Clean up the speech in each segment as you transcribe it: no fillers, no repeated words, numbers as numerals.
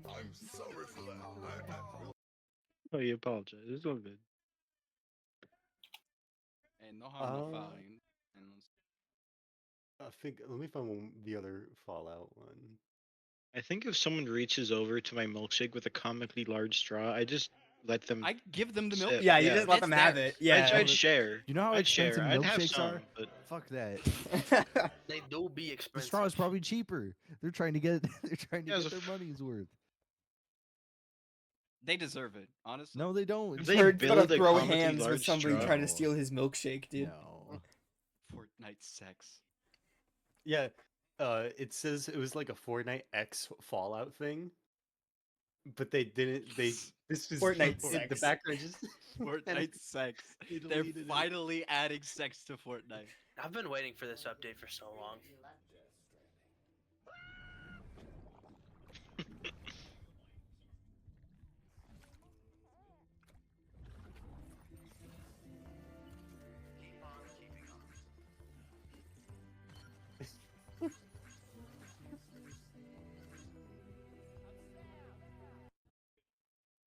I'm sorry for that. Oh, you apologize. It's all good. And no harm, no foul. And I think. Let me find the other Fallout one. I think if someone reaches over to my milkshake with a comically large straw, I just let them. I give them the milk. sip. Yeah, you just let It's them have theirs. it. Yeah. I'd share. You know how I'd share. expensive I'd have milkshakes some, are? but Fuck that. They do be The expensive. straw is probably cheaper. They're trying to get Yeah, their money's worth. They deserve it, honestly. No, they don't. If they Nerd's build gonna a throw comically hands with large somebody straw. trying to steal his milkshake, dude. No. Fortnite sex. Yeah, it says it was like a Fortnite X Fallout thing, but they didn't. This was Fortnite the sex. background just Fortnite sex. they They're deleted it. finally adding sex to Fortnite. I've been waiting for this update for so long.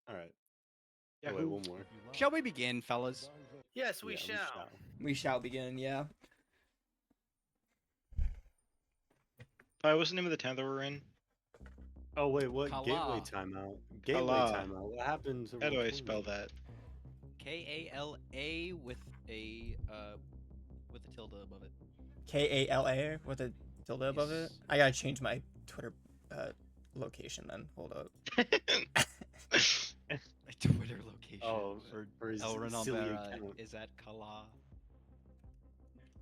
All right. Yeah, Oh, wait, who- one more. Shall we begin, fellas? Yes, we Yeah, shall. We shall begin, yeah. What was the name of the town that we're in? Oh wait, what? Kala. Gateway timeout. Gateway Kala. timeout. What happens? How do I spell that? Kala with a tilde above it. Kala with a tilde above it. Yes. I gotta change my Twitter location then. Hold up. A Twitter location Oh, for his Elren silly Alvera account. is at Kala.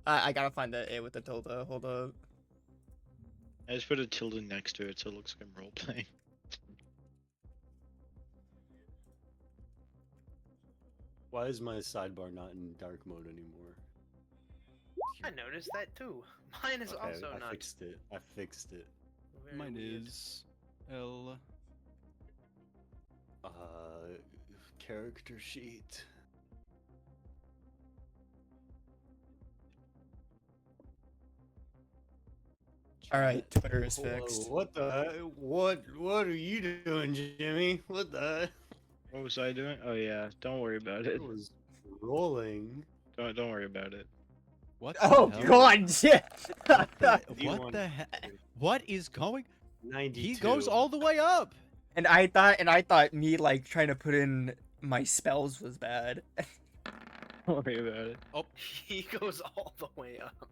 I gotta find the A with the tilde. Hold up. I just put a tilde next to it so it looks like I'm role playing. Why is my sidebar not in dark mode anymore? I noticed that too. Mine is Okay, also I not. fixed it. I fixed it. Very Mine weird. is L. Uh, character sheet. All right, Twitter is Whoa, fixed. what the? What are you doing, Jimmy? What the? What was I doing? Oh yeah, don't worry about it. It was rolling. Don't worry about it. What? Oh the hell? God, shit. You What want- the heck? What is going? 92. He goes all the way up. And I thought me like trying to put in my spells was bad. Don't worry about it. Oh, He goes all the way up.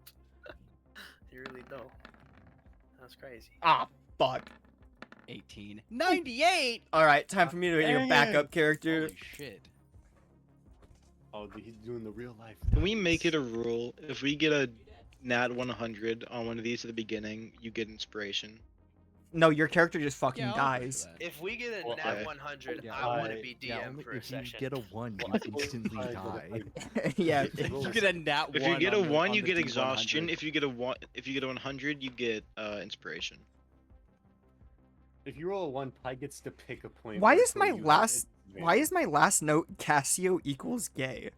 You really don't. That's crazy. Ah, fuck. 1898. All right, time for me to get your Dang backup character. Holy shit. Oh, he's doing the real life. Can we make it a rule? If we get a nat 100 on one of these at the beginning, you get inspiration. No, your character just fucking Yeah, I'll push dies. for that. If we get a Well, nat I- 100, Yeah, I want to be DM Yeah, only for a if you session. get a 1, you Well, instantly I- die. Yeah. If you get a nat If one you get a on the- 1, on you the get D100. exhaustion. If you get a 100, you get inspiration. If you roll a 1, Pi gets to pick a point. Why where is for my you have last- advantage. Why is my last note Cassio equals gay?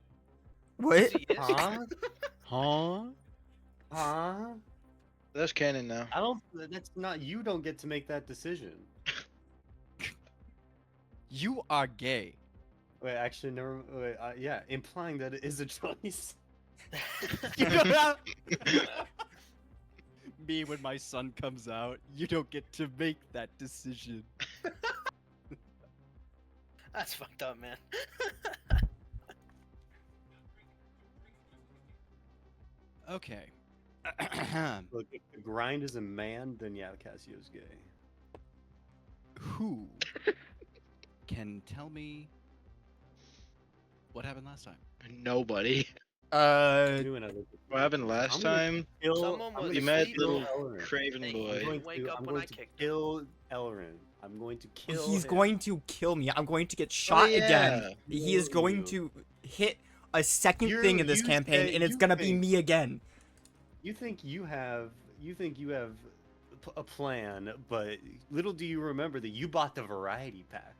What? He is? Huh? Huh? Huh? That's canon now. I don't. That's not. You don't get to make that decision. You are gay. Wait, actually, never. Wait, yeah, implying that it is a choice. Me, when my son comes out, you don't get to make that decision. That's fucked up, man. Okay. Look, if the grind is a man, then yeah, Cassio's gay. Who can tell me what happened last time? Nobody. Doing other What happened last I'm gonna time? kill- Someone I'm was gonna You met asleep. kill little Elrin. Craven Hey, boy. I'm going wake to, up I'm when going I to kicked him. kill Elrin. I'm going to kill He's him. going to kill me. I'm going to get shot again. yeah. He is No, going you. to hit a second You- thing in this you campaign, say- and it's you gonna be think- me again. You think you have a plan, but little do you remember that you bought the variety pack.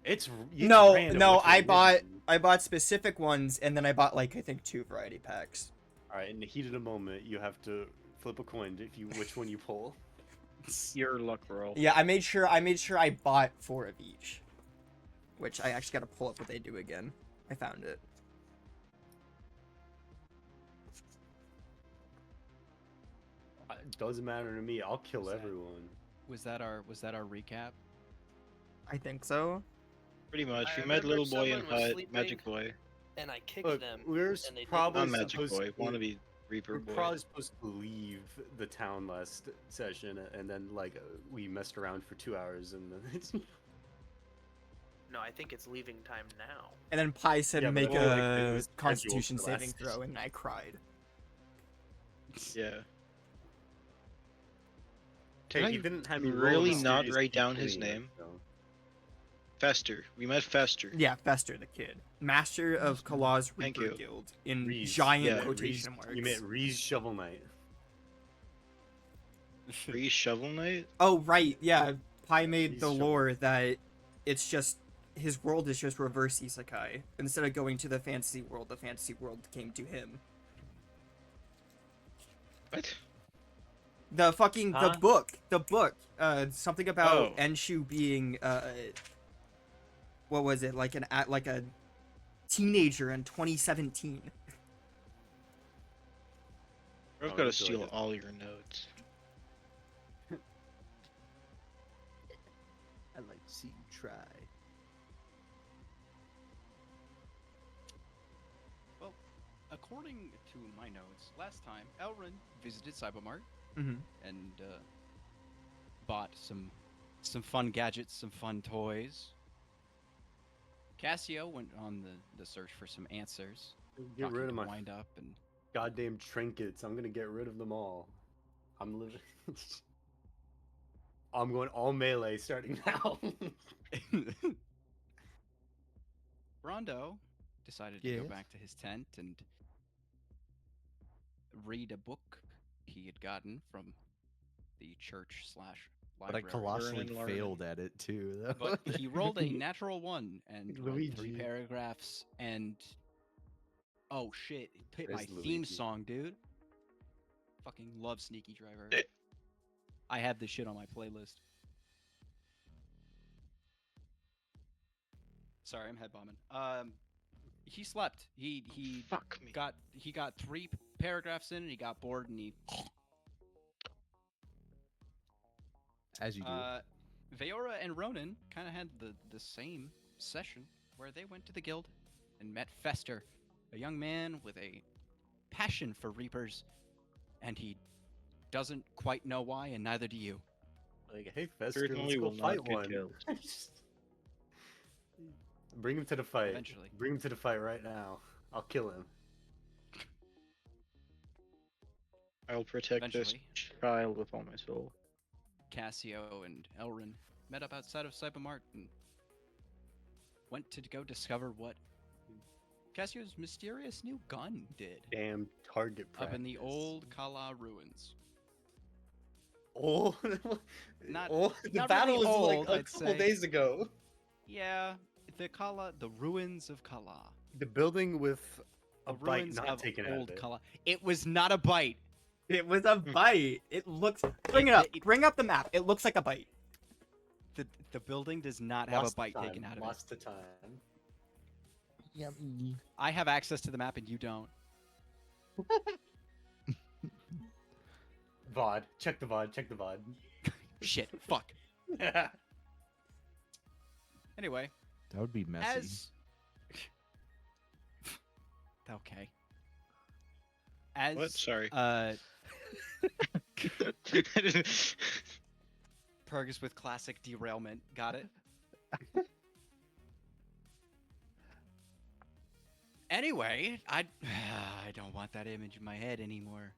It's No, random no, which one I you're bought getting. I bought specific ones, and then I bought like I think 2 variety packs. All right, in the heat of the moment, you have to flip a coin if you which one you pull. Your luck roll. Yeah, I made sure I bought 4 of each. Which I actually gotta pull up what they do again. I found it. It doesn't matter to me. I'll kill What's that? everyone. Was that our recap? I think so. Pretty much. I We met remember Little Boy and someone was Hut, sleeping. Magic Boy. And I kicked Look, them. we're and they probably Not Magic supposed Boy. to- Wannabe Reaper We're Boy. probably supposed to leave the town last session, and then like we messed around for 2 hours, and then it's... No, I think it's leaving time now. And then Pi said Yeah, but make I feel like it a was scheduled Constitution for saving last throw, and I cried. Yeah. Okay, Can he I didn't have me roll really a not serious write down his anyway, name? so. Fester. We met Fester. Yeah, Fester the kid, master of Kalaw's Thank Reaper you. Guild in Reese. giant Yeah, quotation Reese- marks. You meant Reese Shovel Knight. Free Shovel Knight? Oh right, yeah. Pi made He's the Shovel lore that it's just his world is just reverse isekai. Instead of going to the fantasy world came to him. What? The fucking Huh? the book. Something about Oh. Enshu being what was it, like a teenager in 2017. I've Oh, got to that's really steal good. all your notes. I'd like to see you try. Well, according to my notes, last time Elrin visited Cybermart Mm-hmm. and bought some fun gadgets, some fun toys. Cassio went on the search for some answers. Get talking rid of to my wind up and goddamn trinkets. I'm gonna get rid of them all. I'm living. I'm going all melee starting now. Rondo decided to go Yes? back to his tent and read a book he had gotten from the church slash But I library. colossally Learn. failed at it too. Though. But he rolled a natural one and read 3 Luigi. paragraphs and oh shit, it hit my There's theme Luigi. song, dude. Fucking love Sneaky Driver. Eh. I have this shit on my playlist. Sorry, I'm head bombing. He slept. He Fuck me. got 3 paragraphs in and he got bored and he As you do. Veora and Ronan kind of had the same session where they went to the guild and met Fester, a young man with a passion for Reapers, and he doesn't quite know why, and neither do you. Like, hey, Fester, let's Certainly go will fight not get one. killed. Bring him to the fight. Eventually. Bring him to the fight right now. I'll kill him. I will protect this Eventually. child with all my soul. Cassio and Elrin met up outside of Cybermart and went to go discover what Cassio's mysterious new gun did Damn target practice. up in the old Kala ruins. Old? Not- old? The not battle really was old, like a I'd couple say. days ago. Yeah, the ruins of Kala. The building with a The bite ruins not of taken out old of it. Kala. It was not a bite. It was a bite. It looks. Bring it up. Bring up the map. It looks like a bite. The building does not have a Lost bite time. taken out of it. Lost to time. Yummy. I have access to the map and you don't. VOD. Check the VOD. Check the VOD. Shit. Fuck. Anyway, That would be messy. as okay. As What? Sorry. Purgus with classic derailment. Got it. Anyway, I don't want that image in my head anymore.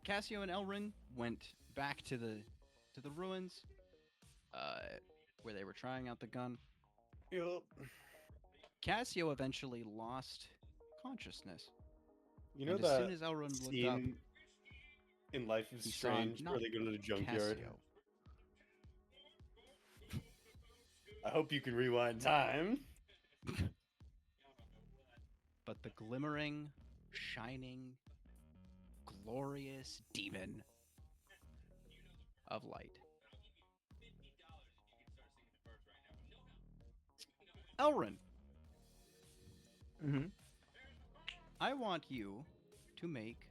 Cassio and Elrin went back to the ruins, where they were trying out the gun. Yup. Cassio eventually lost consciousness. You know and as that soon as Elrin looked up, scene in Life is he saw Strange where not they go to the junkyard? Cassio. I hope you can rewind time. But the glimmering, shining, glorious demon of light. Elrin, Mm-hmm. I want you to make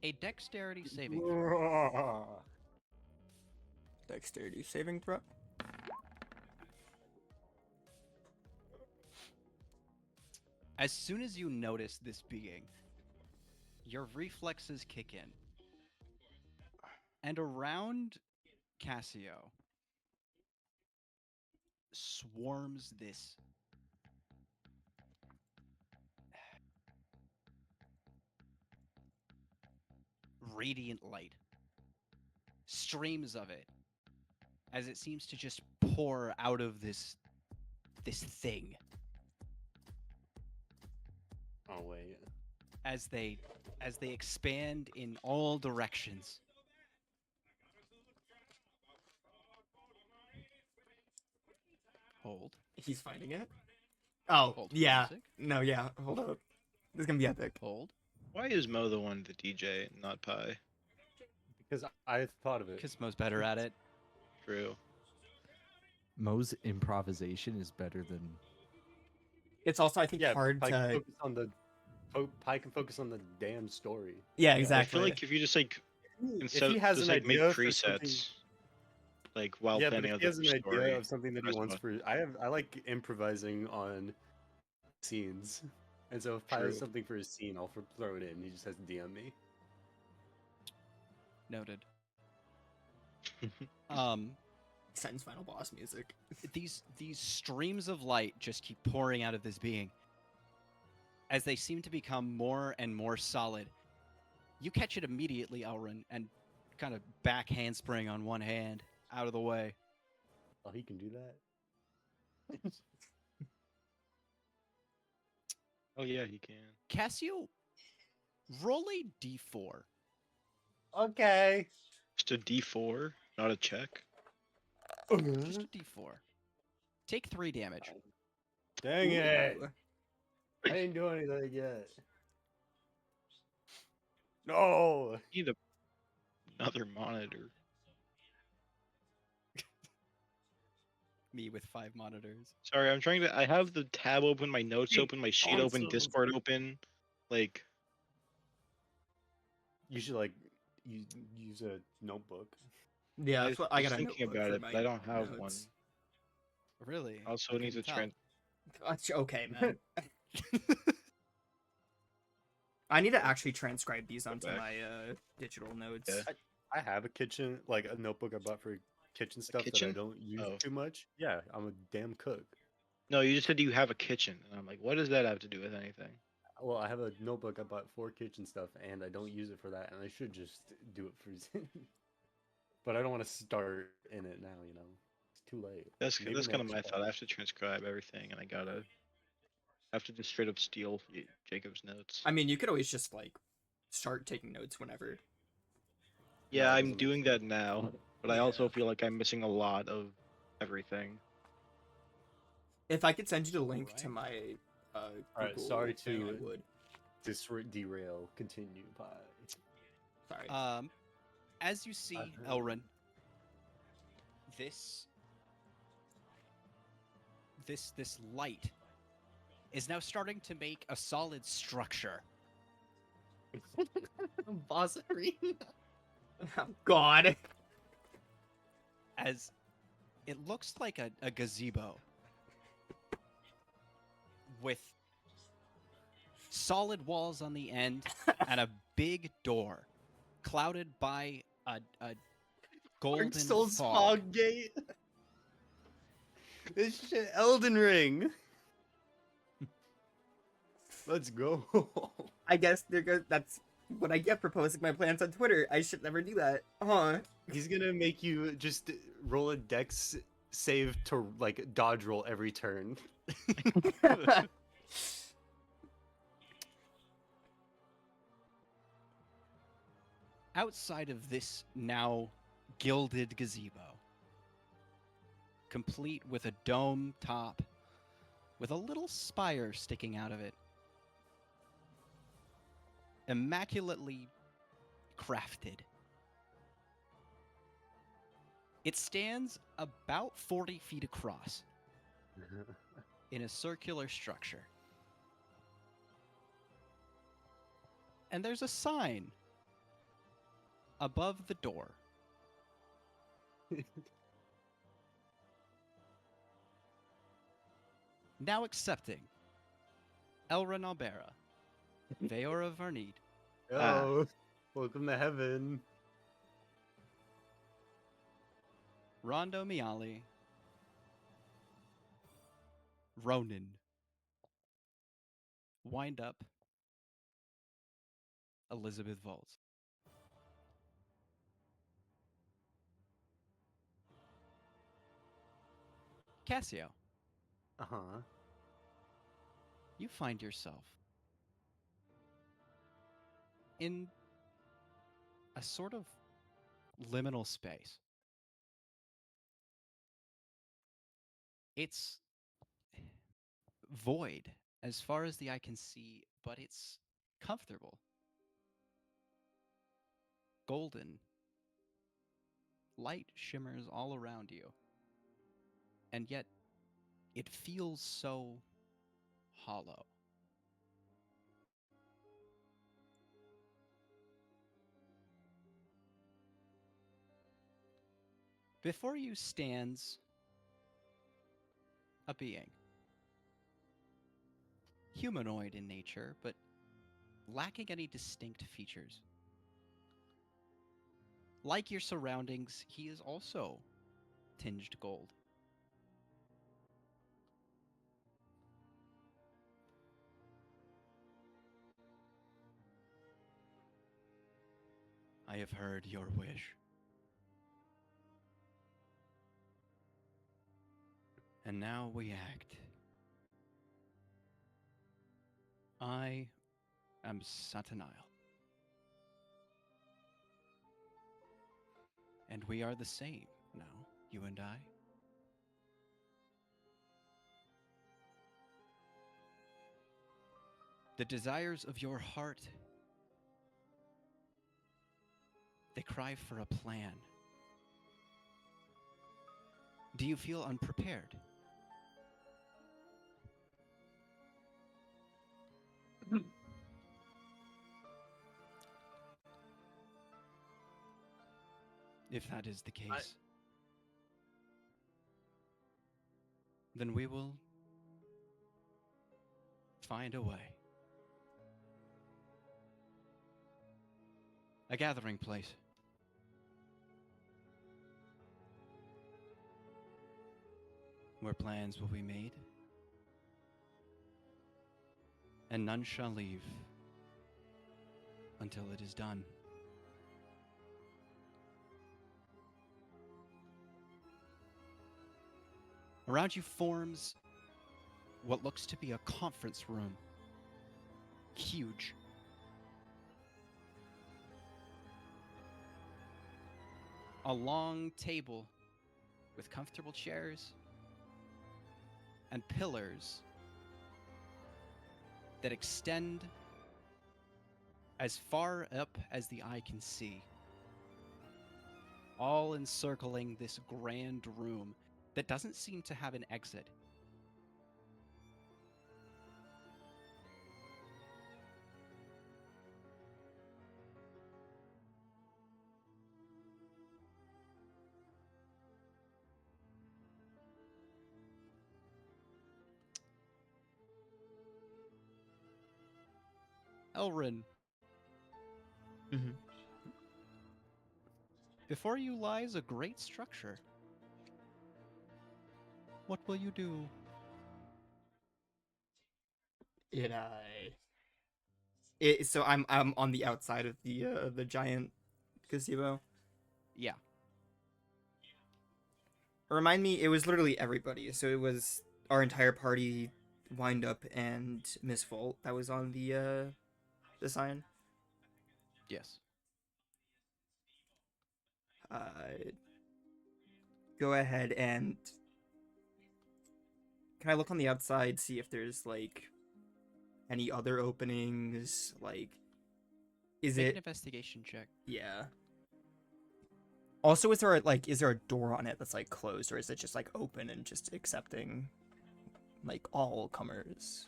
a dexterity saving. Dexterity saving throw. As soon as you notice this being, your reflexes kick in. And around Cassio swarms this radiant light. Streams of it as it seems to just pour out of this thing Oh wait. as they expand in all directions. Hold. He's finding it. Oh, Hold for yeah. music. No, yeah. Hold up. This is gonna be epic. Hold. Why is Mo the one the DJ, not Pi? Because I thought of it. Because Mo's better at it. True. Mo's improvisation is better than. It's also, I think, Yeah, hard Pi to. can focus on the. Pi can focus on the damn story. Yeah, I exactly. feel like if you just like If instead he has just an like make idea for something- presets, like while yeah, but planning if out he has the an story. idea of something that he press wants button. for, I like improvising on scenes, and so if Pi has True. something for his scene, I'll throw it in. He just has to DM me. Noted. Titan's final boss music. These streams of light just keep pouring out of this being. As they seem to become more and more solid, you catch it immediately, Elrin, and kind of back handspring on one hand out of the way. Oh, he can do that. Oh yeah, he can. Cassio, roll a d4. Okay. Just a D4, not a check. Just a d4. Take 3 damage. Dang it! Ooh. I didn't do anything yet. No. Need another monitor. Me with 5 monitors. Sorry, I'm trying to. I have the tab open, my notes open, my sheet open, Consoles. Discord open. Like, You should like use a notebook. Yeah, that's what I was got a thinking notebook about for it, but my I don't have one. notes. Really? Also, needs a couldn't tell. trend. Okay, man. I need to actually transcribe these onto back. my digital notes. Yeah. I have a kitchen, like a notebook I bought for kitchen stuff that kitchen? I don't use Oh. too much. Yeah, I'm a damn cook. No, you just said you have a kitchen, and I'm like, what does that have to do with anything? Well, I have a notebook I bought for kitchen stuff, and I don't use it for that, and I should just do it for. But I don't want to start in it now. You know, it's too late. That's Maybe kind of next my time. thought. I have to transcribe everything, and I have to just straight up steal Jacob's notes. I mean, you could always just like start taking notes whenever. Yeah, that I'm doesn't make doing sense. that now, but I also feel like I'm missing a lot of everything. If I could send you the link to Alright. my Alright, Google sorry thing, I to- would. Derail. Continue. Bye. Sorry. As you see, heard. Elrin, this light is now starting to make a solid structure. Boss arena. Oh, God. As it looks like a gazebo with solid walls on the end and a big door clouded by a golden Dark Souls fog. fog gate. This shit, Elden Ring. Let's go. I guess that's what I get for posting my plans on Twitter. I should never do that. Huh. He's gonna make you just roll a dex save to like dodge roll every turn. Outside of this now gilded gazebo, complete with a dome top, with a little spire sticking out of it, immaculately crafted. It stands about 40 feet across in a circular structure. And there's a sign above the door. Now accepting Elren Albera, Veora Varnid, Oh, welcome to heaven. Rondo Miali, Ronan, Wind Up, Elizabeth Volz. Cassio, Uh-huh. you find yourself in a sort of liminal space. It's void as far as the eye can see, but it's comfortable. Golden light shimmers all around you, and yet it feels so hollow. Before you stands a being. Humanoid in nature, but lacking any distinct features. Like your surroundings, he is also tinged gold. I have heard your wish. And now we act. I am Satanael. And we are the same now, you and I. The desires of your heart, they cry for a plan. Do you feel unprepared? If that is the case, then we will find a way. A gathering place. Where plans will be made, and none shall leave until it is done. Around you forms what looks to be a conference room. Huge. A long table with comfortable chairs and pillars that extend as far up as the eye can see, all encircling this grand room that doesn't seem to have an exit. Elrin, Mhm. before you lies a great structure. What will you do? So I'm on the outside of the giant gazebo. Yeah. Remind me, it was literally everybody. So it was our entire party, Wind Up and Miss Volt that was on the sign. Yes. Go ahead and can I look on the outside, see if there's like any other openings, like Is Make an it? investigation check. Yeah. Also, is there a door on it that's like closed, or is it just like open and just accepting like all comers?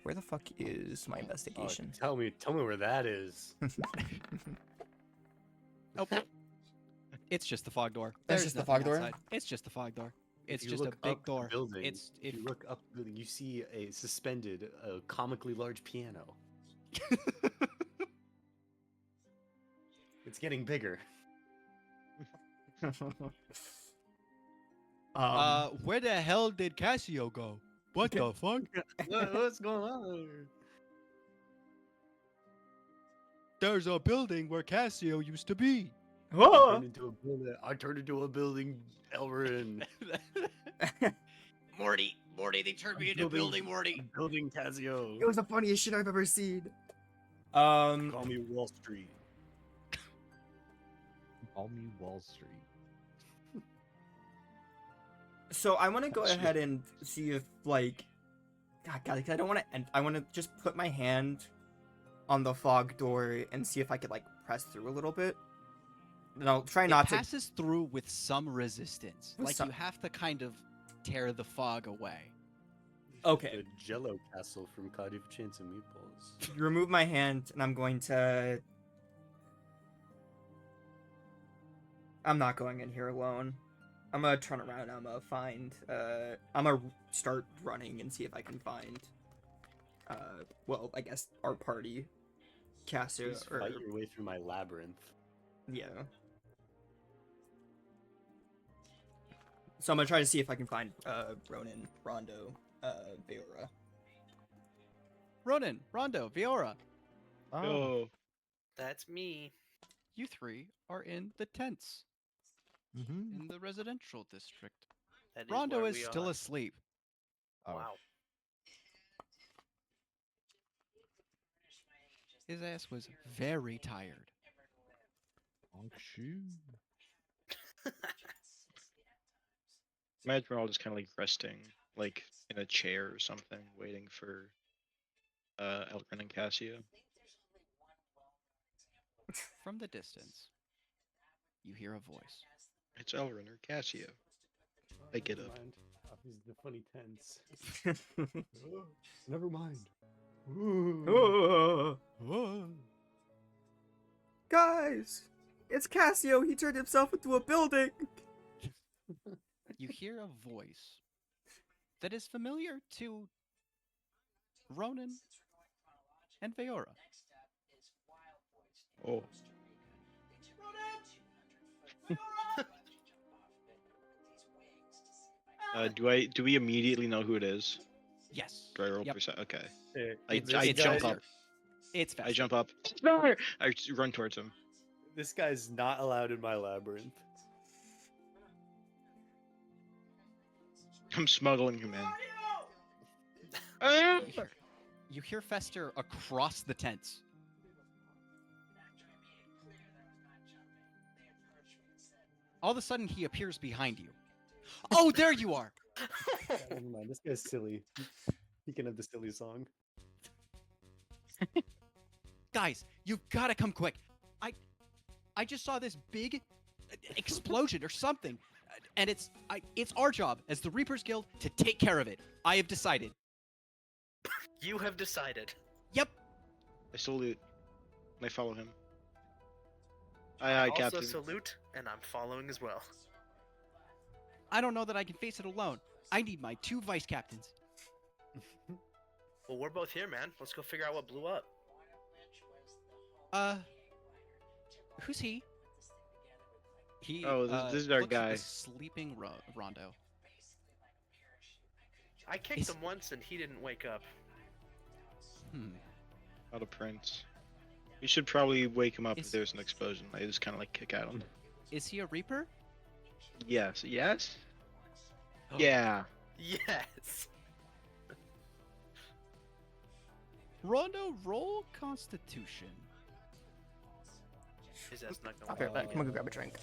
Where the fuck is my Oh, investigation? tell me where that is. Oh, it's just the fog door. That's There's just the nothing fog door? outside. It's just the fog door. It's If you just a look big up the door. building, It's if you look up the building, you see a suspended, comically large piano. It's getting bigger. Where the hell did Cassio go? What the fuck? What's going on? There's a building where Cassio used to be. I turned into a building, Elrin. Morty, they turned me into building Morty. Building Casio. It was the funniest shit I've ever seen. Call me Wall Street. Call me Wall Street. So I want to go ahead and see if like, God, I don't want to. I want to just put my hand on the fog door and see if I could like press through a little bit. And I'll try not It to. passes through with some resistance. With Like some- you have to kind of tear the fog away. Okay. The Jello Castle from Cardiff Chance and Meatballs. You remove my hand, and I'm going to. I'm not going in here alone. I'm gonna turn around. I'm gonna find. I'm gonna start running and see if I can find. Well, I guess our party. Cassio. Please fight your way through my labyrinth. Yeah. So I'm gonna try to see if I can find Ronan, Rondo, Veora. Ronan, Rondo, Viora, Oh, That's me. you three are in the tents Mm-hmm. in the residential district. That Rondo where is we still are. asleep. Wow. His ass was very tired. Oh, shoot. imagine we're all just kind of like resting, like in a chair or something, waiting for Elrin and Cassio. From the distance, you hear a voice. It's Elrin or Cassio. I get Never up. mind. These are the funny tense. Never mind. Guys, it's Cassio. He turned himself into a building. You hear a voice that is familiar to Ronan and Veora. Oh, do we immediately know who it is? Yes. Do I roll Yep. percent? Okay. Hey, I this jump guy- up. It's fast. I jump up. No! I run towards him. This guy's not allowed in my labyrinth. I'm smuggling him in. Ah! You hear Fester across the tents. All of a sudden, he appears behind you. Oh, there you are! Never mind. This guy's silly. He can have the silly song. Guys, you've got to come quick. I just saw this big explosion or something, and it's our job as the Reapers Guild to take care of it. I have decided. You have decided. Yep. I salute. And I follow him. Aye, aye, Also Captain. salute, and I'm following as well. I don't know that I can face it alone. I need my 2 vice captains. Well, we're both here, man. Let's go figure out what blew up. Who's he? He. Oh, this is our looks at guy. the sleeping Rondo. I kicked Is- him once, and he didn't wake up. Not a prince. We should probably wake him up if Is- there's an explosion. I just kind of like kick at him. Is he a Reaper? Yes. Yes? Yeah. Yes. Rondo, roll Constitution. His ass not I'll gonna be right back. wake I'm gonna go grab a drink.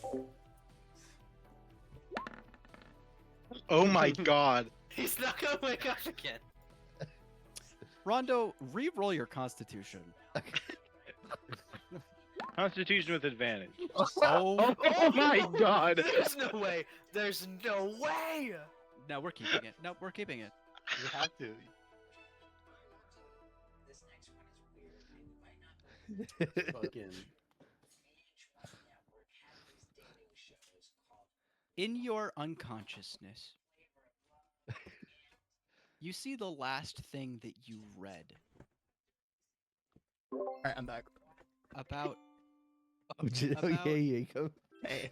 Oh my god. He's not gonna wake up again. Rondo, re-roll your Constitution. Constitution with advantage. Oh, Oh my god! There's no way. There's no way. no, we're keeping it. No, we're keeping it. You have to. Fucking. In your unconsciousness, you see the last thing that you read Alright, I'm back. about Oh, About- yeah, go. Hey.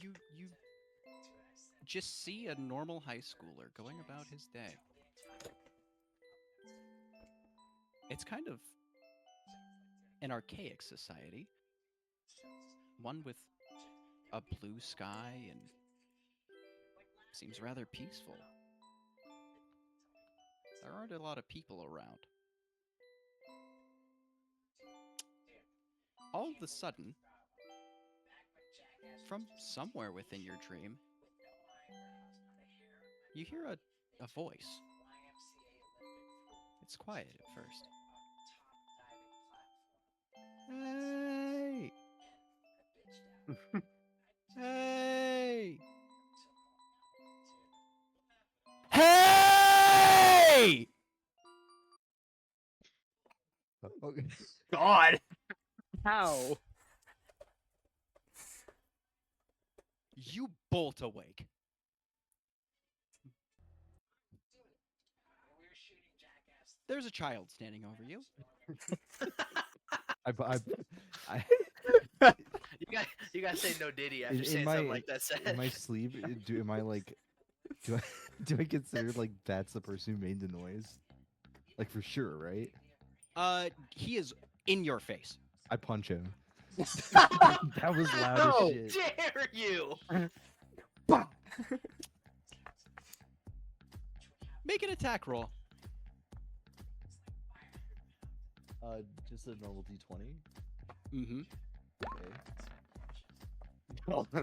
you just see a normal high schooler going about his day. It's kind of an archaic society, one with a blue sky and seems rather peaceful. There aren't a lot of people around. All of a sudden, from somewhere within your dream, you hear a voice. It's quiet at first. Hey! Hey! Hey! Okay. God. How? You bolt awake. There's a child standing over you. You gotta say no Diddy after In saying my- something like that. Said. in my sleep, am I like, do I consider like that's the person who made the noise? Like for sure, right? He is in your face. I punch him. That was loud How as shit. dare you? Make an attack roll. Just a normal D20. Mm-hmm. Okay.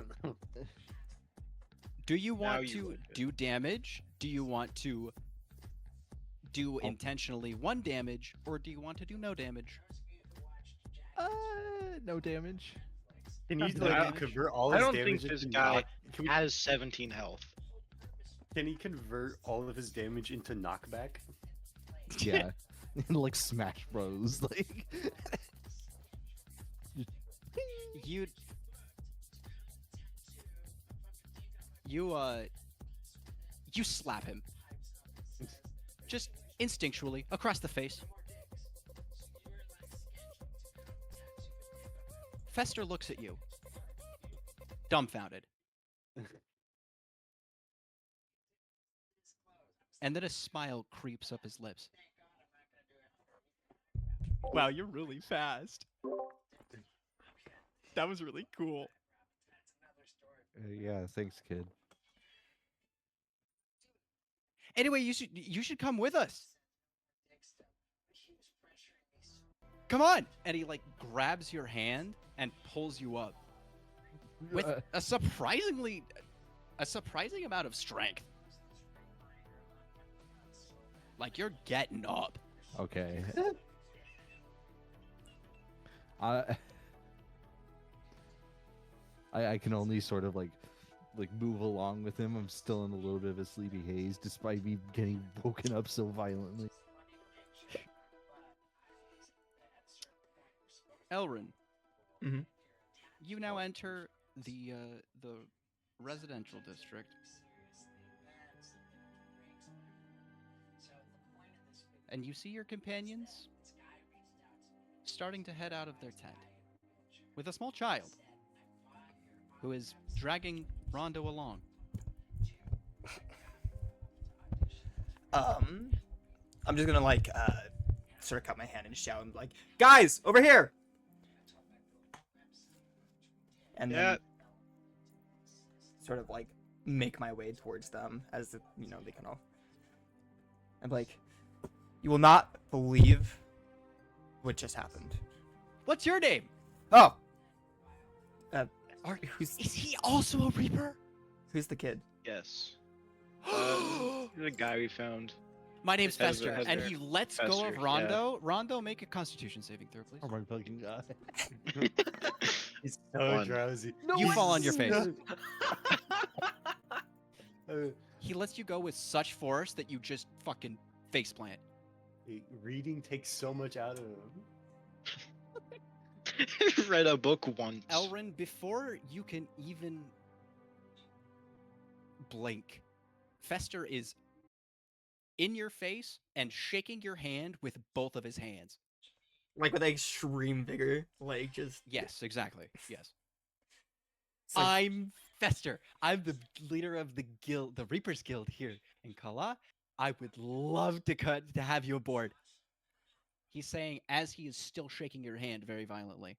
Do you Now want you to would. do damage? Do you want to do intentionally 1 damage, or do you want to do no damage? No damage. Can you No like damage. convert all I his don't think damage this into guy knock- Can, we- has 17 health. can he convert all of his damage into knockback? Yeah. Like Smash Bros. Like. You you slap him. Just instinctually across the face. Fester looks at you, dumbfounded. And then a smile creeps up his lips. Wow, you're really fast. That was really cool. Yeah, thanks, kid. Anyway, you should come with us. Come on! And he like grabs your hand and pulls you up with a surprising amount of strength. Like you're getting up. Okay. I can only sort of like move along with him. I'm still in a little bit of a sleepy haze, despite me getting woken up so violently. Elrin. Mhm. You now enter the residential district. And you see your companions starting to head out of their tent with a small child who is dragging Rondo along. I'm just gonna like sort of cut my hand and shout and be like, guys, over here! And Yeah. then sort of like make my way towards them as the, they kind of. I'm like, you will not believe what just happened. What's your name? Oh, Is he also a Reaper? who's the kid? Yes. The guy we found. My name's It has Fester, a- and has a- he lets go of Fester, yeah. Rondo. Rondo, make a Constitution saving throw, please. Oh my fucking god. He's so One. drowsy. You fall on your face. Uh, He lets you go with such force that you just fucking faceplant. reading takes so much out of him. Read a book once. Elrin, before you can even blink, Fester is in your face and shaking your hand with both of his hands. Like with extreme vigor, like just. Yes, exactly. Yes. It's like, I'm Fester. I'm the leader of the guild, the Reapers Guild here in Kala. I would love to have you aboard. He's saying as he is still shaking your hand very violently.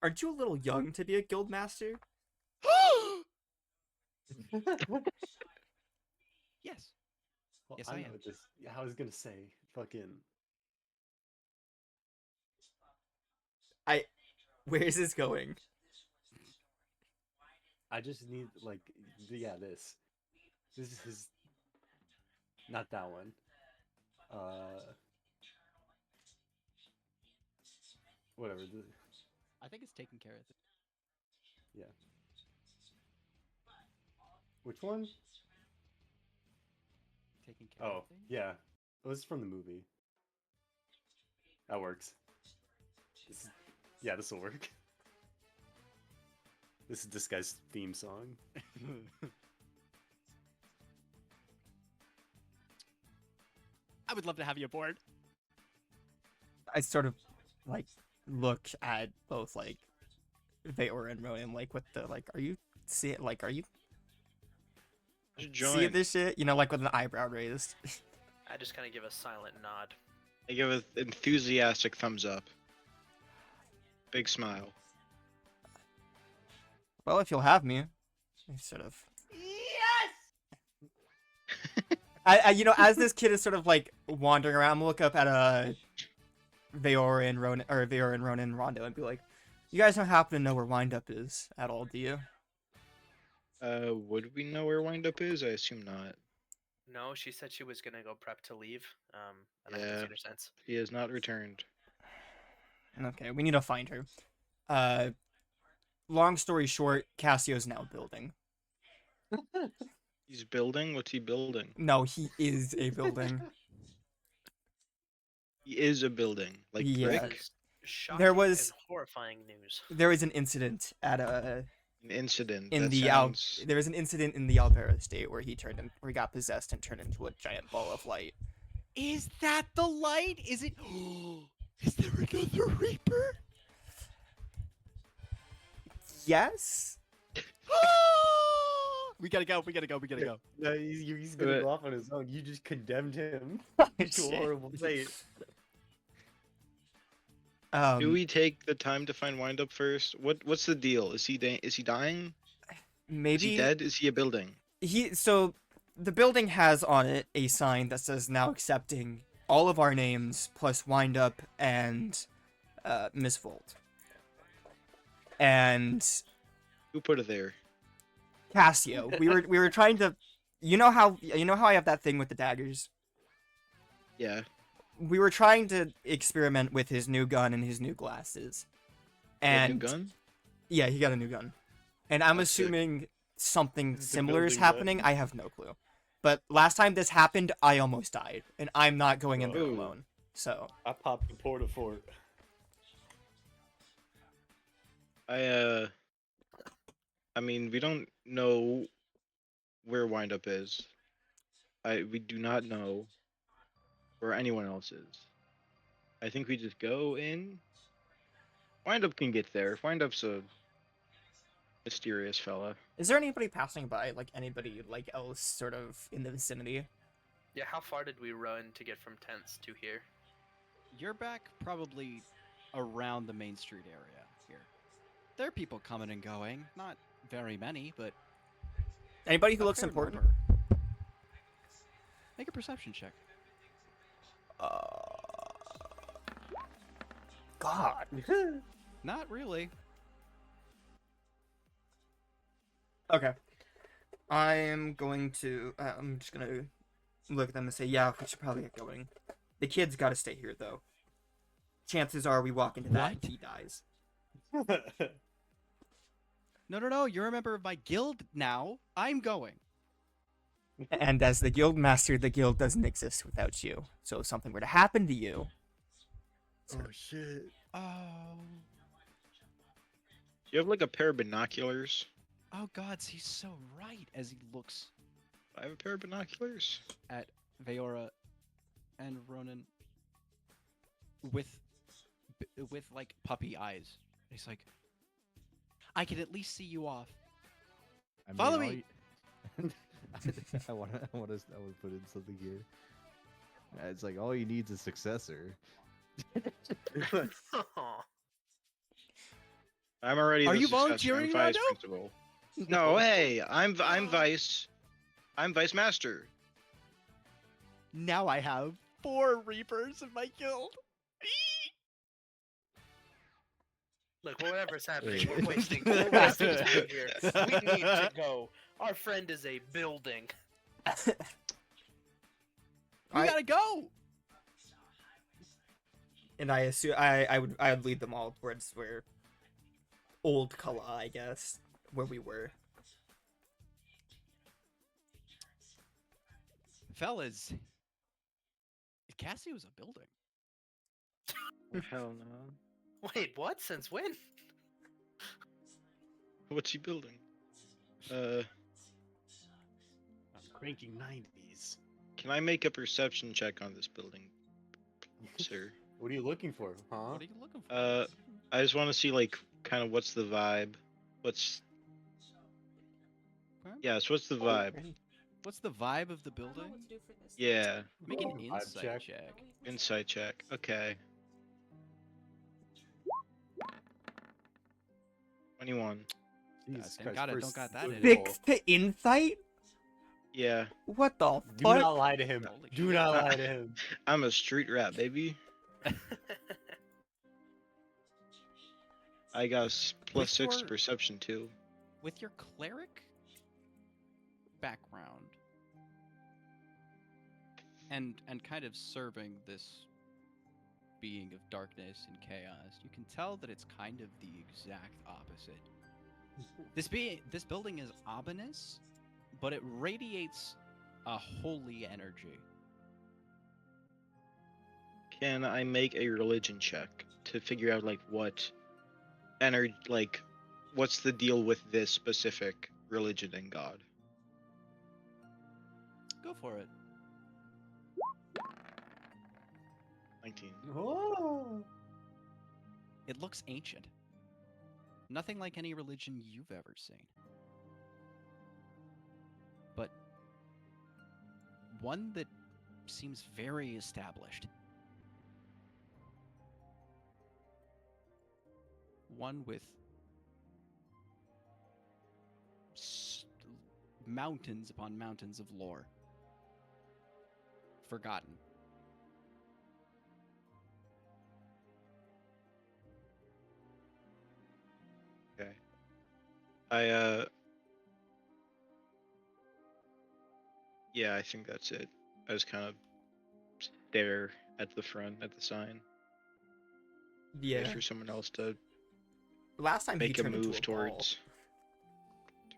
aren't you a little young to be a guild master? Yes. Well, Yes, I know am. This, I was gonna say, fucking. Where is this going? I just need like, yeah, this. This is not that one. Whatever. I think it's taken care of. Yeah. Which one? Taken care Oh, of. thing? yeah. Oh, this is from the movie. That works. Yeah, this will work. This is this guy's theme song. I would love to have you aboard. I sort of like look at both like Veor and Ronan, like with the like, are you Just seeing join. this shit? You know, like with an eyebrow raised. I just kind of give a silent nod. I give an enthusiastic thumbs up. Big smile. Well, if you'll have me, I sort of. I you know, as this kid is sort of like wandering around, I'm gonna look up at Veor and Ronan and Rondo and be like, "You guys don't happen to know where Windup is at all, do you?" Would we know where Windup is? I assume not. No, she said she was gonna go prep to leave. And I haven't Yeah. seen her since. He has not returned. Okay, we need to find her. Long story short, Cassio's now building. He's building? What's he building? No, he is a building. He is a building. Like Yeah. brick? This is shocking There was- and horrifying news. There was an incident at An incident. in that the sounds... there was an incident in the Albera estate where he got possessed and turned into a giant ball of light. Is that the light? Is it? Is there another Reaper? Yes. We gotta go. We gotta go. We gotta go. No, he's gonna But- go off on his own. You just condemned him Oh, to a shit. horrible fate. Do we take the time to find Windup first? What's the deal? Is he is he dying? maybe Is he dead? Is he a building? So the building has on it a sign that says now accepting all of our names plus Windup and Miss Volt. And Who put it there? Cassio. We were trying to you know how I have that thing with the daggers? Yeah. We were trying to experiment with his new gun and his new glasses. He had a And new gun? yeah, he got a new gun. And I'm That's sick. assuming something This is the similar is building gun. happening. I have no clue. But last time this happened, I almost died, and I'm not going in there Oh. alone. So I popped the porta fort. I mean, we don't know where Windup is. We do not know where anyone else is. I think we just go in. Windup can get there. Windup's a mysterious fella. is there anybody passing by, like anybody like else, sort of in the vicinity? Yeah, how far did we run to get from tents to here? You're back probably around the Main Street area here. There are people coming and going. Not very many, but Anybody who a looks fair important? number. Make a perception check. God. Not really. Okay. I am going to. I'm just gonna look at them and say, "Yeah, we should probably get going. The kid's got to stay here, though. Chances are we walk into that and What? he dies." No. You're a member of my guild now. I'm going. And as the guild master, the guild doesn't exist without you. So if something were to happen to you, Oh shit. Oh. Do you have like a pair of binoculars? Oh gods, he's so right as he looks I have a pair of binoculars. at Veora and Ronan with like puppy eyes. He's like, I can at least see you off. I mean, Follow all me. you- I want to put in something here. It's like all you need is a successor. Aw. I'm already. Are the you successor. volunteering, I'm vice Rondo? principal. No, hey, I'm vice. I'm vice master. Now I have 4 Reapers in my guild. Look, whatever's happening, Wait. we're wasting time here. We need to go. Our friend is a building. We gotta go. and I assume I would lead them all towards where old Kala, I guess, where we were. Fellas, Cassio's a building. Hell no. Wait, what? Since when? What's he building? Cranking 90s. Can I make a perception check on this building, sir? What are you looking for, huh? What are you looking for? I just want to see like kind of what's the vibe. What's Huh? yes? What's the vibe? What's the vibe of the building? Yeah, Make an Vibe insight check. check. insight check. Okay. 21. Jesus thank Christ, God I first don't got that in it. good roll. 6 to insight? Yeah, What the Do fuck? not lie to him. Holy Do shit. not lie to him. I'm a street rat, baby. I got plus 6 your- perception too. With your cleric background and kind of serving this being of darkness and chaos, you can tell that it's kind of the exact opposite. This building is ominous, but it radiates a holy energy. Can I make a religion check to figure out like what energy, like what's the deal with this specific religion and God? Go for it. 19. Oh. It looks ancient. Nothing like any religion you've ever seen. But one that seems very established. One with mountains upon mountains of lore. Forgotten. Okay. I yeah, I think that's it. I just kind of stare at the front at the sign. Wait Yeah. for someone else to Last time he make a turned move into a ball. towards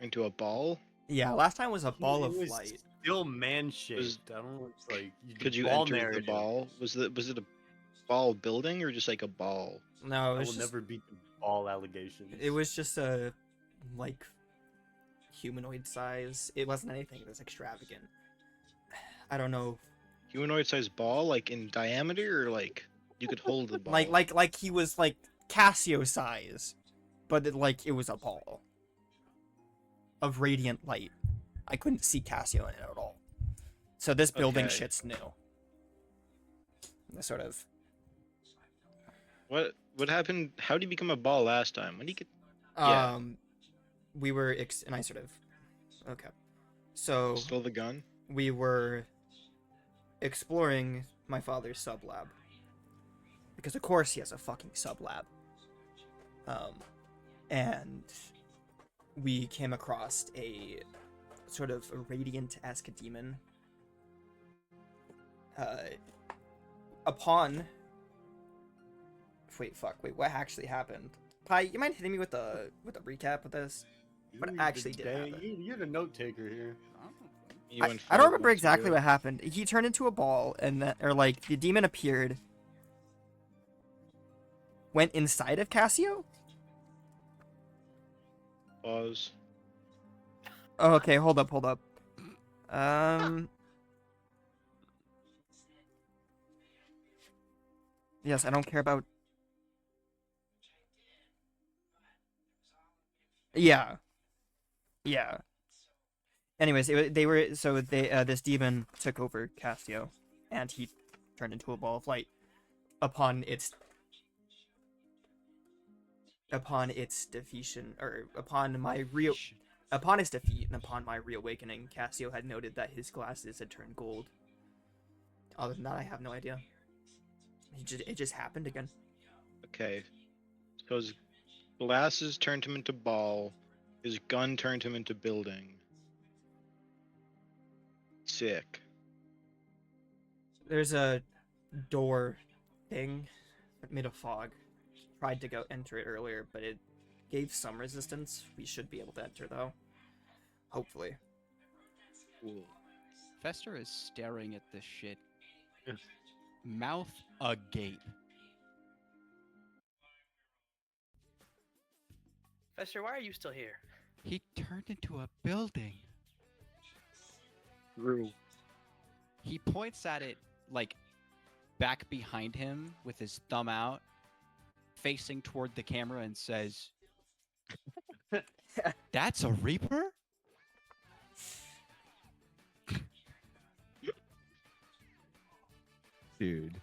into a ball. Yeah, last time was a ball It of was light. Still man-shaped. I don't know. It's like Could you ball enter narrative. the ball? Was it a ball building or just like a ball? No, it I was will just, never beat the ball allegations. it was just a like humanoid size. It wasn't anything that's extravagant. I don't know. Humanoid sized ball, like in diameter, or like you could hold the ball. Like he was like Cassio size, but it was a ball of radiant light. I couldn't see Cassio in it at all. So this building Okay. shit's new. The sort of What happened? How did you become a ball last time? When did you get? Yeah. we were and I sort of okay. So Still the gun? we were exploring my father's sub lab because of course he has a fucking sub lab. And we came across a sort of a radiant-esque demon upon. Wait, fuck. Wait, what actually happened? Pi, you mind hitting me with a recap of this? What You're the actually did dang- happen? You're the note taker here. You I went don't forward remember once exactly ago. what happened. He turned into a ball, and or like the demon appeared, went inside of Cassio. Pause. Oh, okay, hold up. Yes, I don't care about. Yeah. Anyways, this demon took over Cassio, and he turned into a ball of light upon its defeation, or upon its defeat and upon my reawakening. Cassio had noted that his glasses had turned gold. Other than that, I have no idea. It just happened again. Okay. So his glasses turned him into ball. His gun turned him into building. Sick. There's a door thing made of fog. Tried to go enter it earlier, but it gave some resistance. We should be able to enter though. Hopefully. Cool. Fester is staring at this shit. Mouth agape. Fester, why are you still here? He turned into a building. True. He points at it like back behind him with his thumb out, facing toward the camera, and says, "That's a Reaper?" Dude.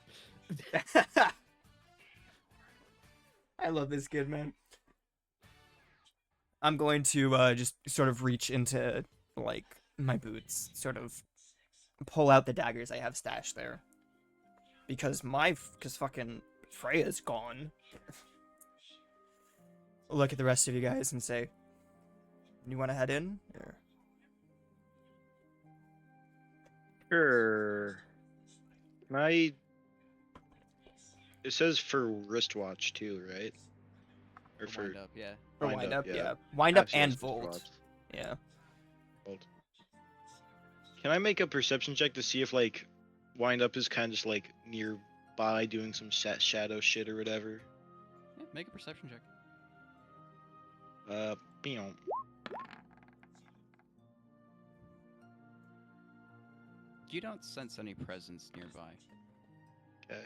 I love this kid, man. I'm going to just sort of reach into like my boots, sort of pull out the daggers I have stashed there, because fucking Freya's gone. Look at the rest of you guys and say, "You want to head in?" Or... Sure. Can I... It says for wristwatch too, right? Or for Wind up, yeah. Or Wind wind up, up, yeah. yeah. Wind up Absolutely and says volt. wristwatch. Yeah. Volt. Can I make a perception check to see if like wind up is kind of just like nearby doing some shadow shit or whatever? Yeah, make a perception check. Pew. You don't sense any presence nearby. Okay.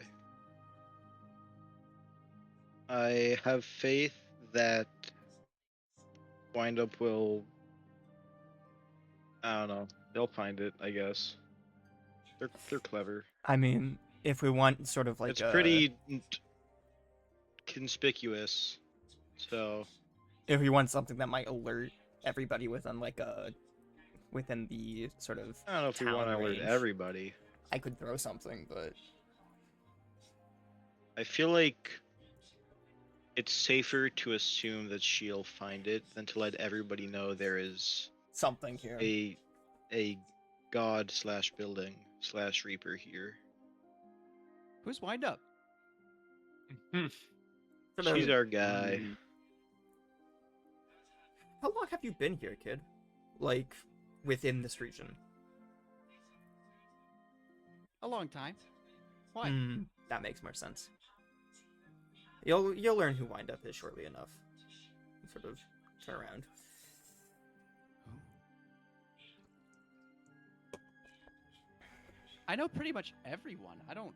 I have faith that wind up will. I don't know. They'll find it, I guess. They're clever. I mean, if we want sort of like It's pretty conspicuous. So if we want something that might alert everybody within the sort of I don't know if we want to town alert range, everybody. I could throw something, but I feel like it's safer to assume that she'll find it than to let everybody know there is something here. a god slash building slash reaper here. Who's wind up? Sort She's of- our guy. How long have you been here, kid? Like, within this region? A long time. Why? That makes more sense. You'll learn who Wind Up is shortly enough. Sort of turn around. I know pretty much everyone. I don't.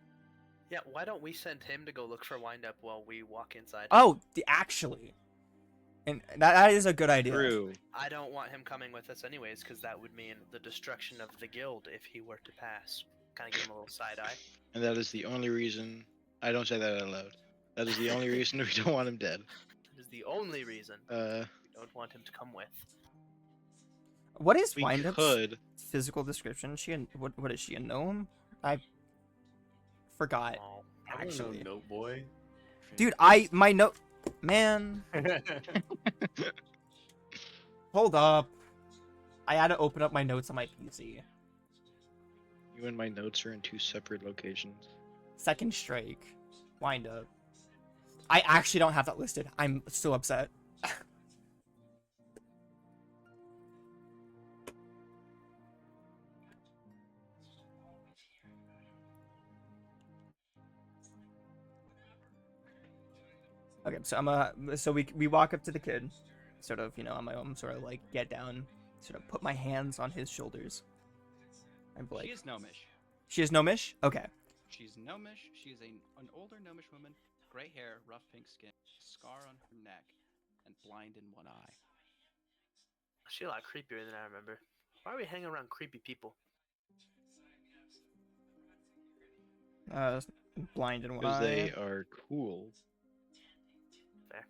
Yeah, why don't we send him to go look for wind up while we walk inside? Oh, actually, and that is a good idea. True. I don't want him coming with us anyways, because that would mean the destruction of the guild if he were to pass. Kind of give him a little side eye. And that is the only reason. I don't say that out loud. That is the only reason we don't want him dead. That is the only reason we don't want him to come with. What is We Wind Up's could. physical description? What is she, a gnome? I forgot. Oh, I don't Actually, know, note boy. dude, my note, man. Hold up. I had to open up my notes on my PC. You and my notes are in two separate locations. Second strike. Wind up. I actually don't have that listed. I'm so upset. Okay, so we walk up to the kid, sort of, on my own, sort of like get down, sort of put my hands on his shoulders. I'm like, She is gnomish. she is gnomish? Okay. She's gnomish. She is an older gnomish woman, gray hair, rough pink skin, scar on her neck, and blind in one eye. She's a lot creepier than I remember. Why are we hanging around creepy people? Blind in one Because eye. they are cool. Fair.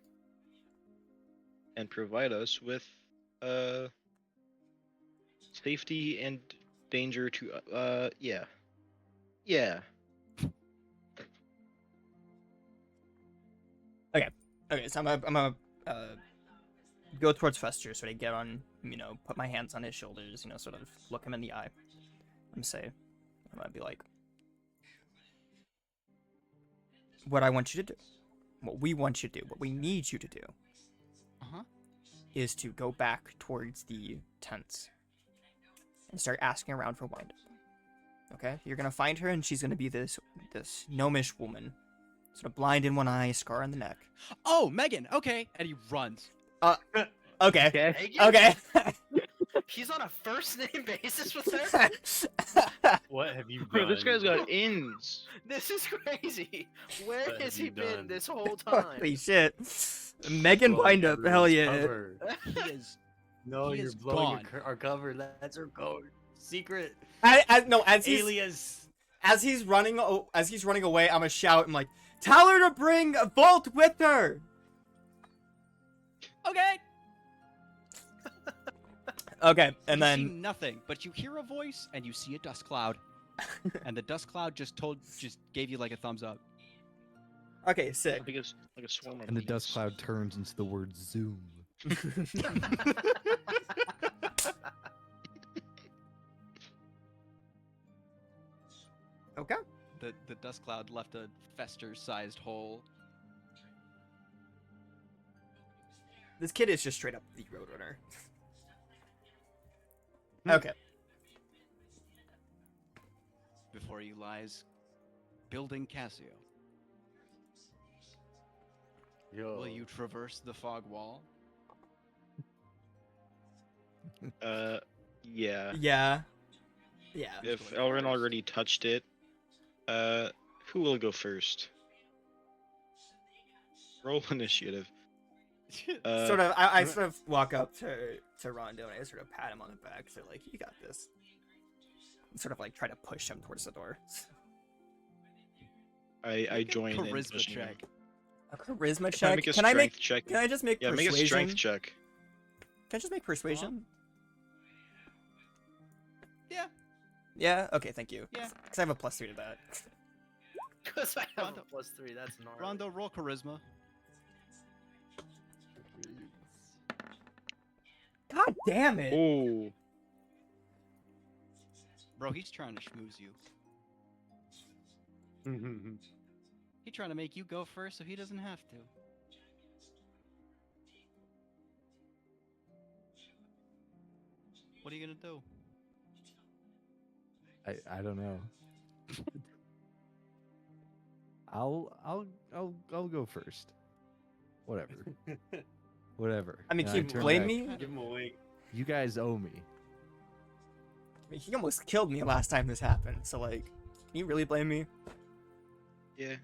And provide us with safety and danger to yeah. Yeah. Okay, so I'm gonna go towards Fester, sort of get on, put my hands on his shoulders, sort of look him in the eye, and say, I'm gonna be like, what I want you to do, what we want you to do, what we need you to do, Uh-huh. is to go back towards the tents and start asking around for Wind Up. Okay, you're gonna find her, and she's gonna be this gnomish woman, sort of blind in one eye, scar on the neck. Oh, Megan. Okay, and he runs. Okay. Megan? Okay. He's on a first name basis with her? What have you done? Bro, this guy's got ins. This is crazy. Where What has have you he been done? this whole time? Holy shit. Megan Blowing Wind Up, hell everyone's yeah. cover. He is. No, He you're is blowing gone. our cover. That's our code. Secret. As he's Alias. as he's running away, I'm gonna shout. I'm like, tell her to bring a Volt with her. Okay. Okay, and You see then nothing, but you hear a voice and you see a dust cloud, and the dust cloud just gave you like a thumbs up. okay, sick. Like a swarm of And the dust bees. cloud turns into the word Zoom. Okay. The dust cloud left a Fester-sized hole. This kid is just straight up the Roadrunner. Hmm. Okay. Before you lies building Casio. Yo. Will you traverse the fog wall? Yeah. Yeah. Yeah. If going Elrin first. already touched it, who will go first? Roll initiative. Sort of. I sort of walk up to Rondo and I sort of pat him on the back. So like, you got this. And sort of like try to push him towards the door. I Make a join in charisma pushing him. check. A charisma Can I check. make a Can I make? strength check? Can I just make Yeah, persuasion? make a strength check. Can I just make persuasion? Yeah. Yeah. Okay. Thank you. Yeah. Because I have a +3 to that. Because I have Rondo. a +3, that's gnarly. Rondo, roll charisma. God damn it. Oh, Bro, he's trying to schmooze you. He's trying to make you go first so he doesn't have to. What are you gonna do? I don't know. I'll go first. Whatever. Whatever. I mean, And can you turn blame back. me? Give him a wink. You guys owe me. I mean, he almost killed me last time this happened. So like, can you really blame me? yeah.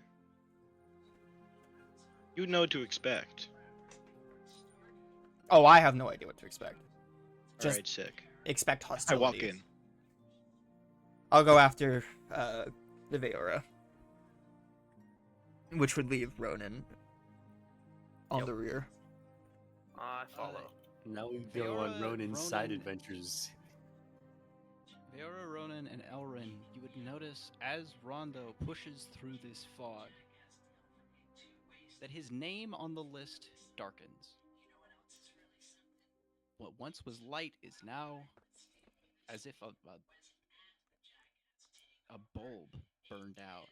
You know what to expect. Oh, I have no idea what to expect. Just Alright, sick. expect I hostility. walk in. I'll go after the Veora, which would leave Ronan on Yep. the rear. I follow. Now we go on Fiora, Ronan's side Ronan- adventures. Veora, Ronan, and Elrin, you would notice as Rondo pushes through this fog that his name on the list darkens. What once was light is now as if a bulb burned out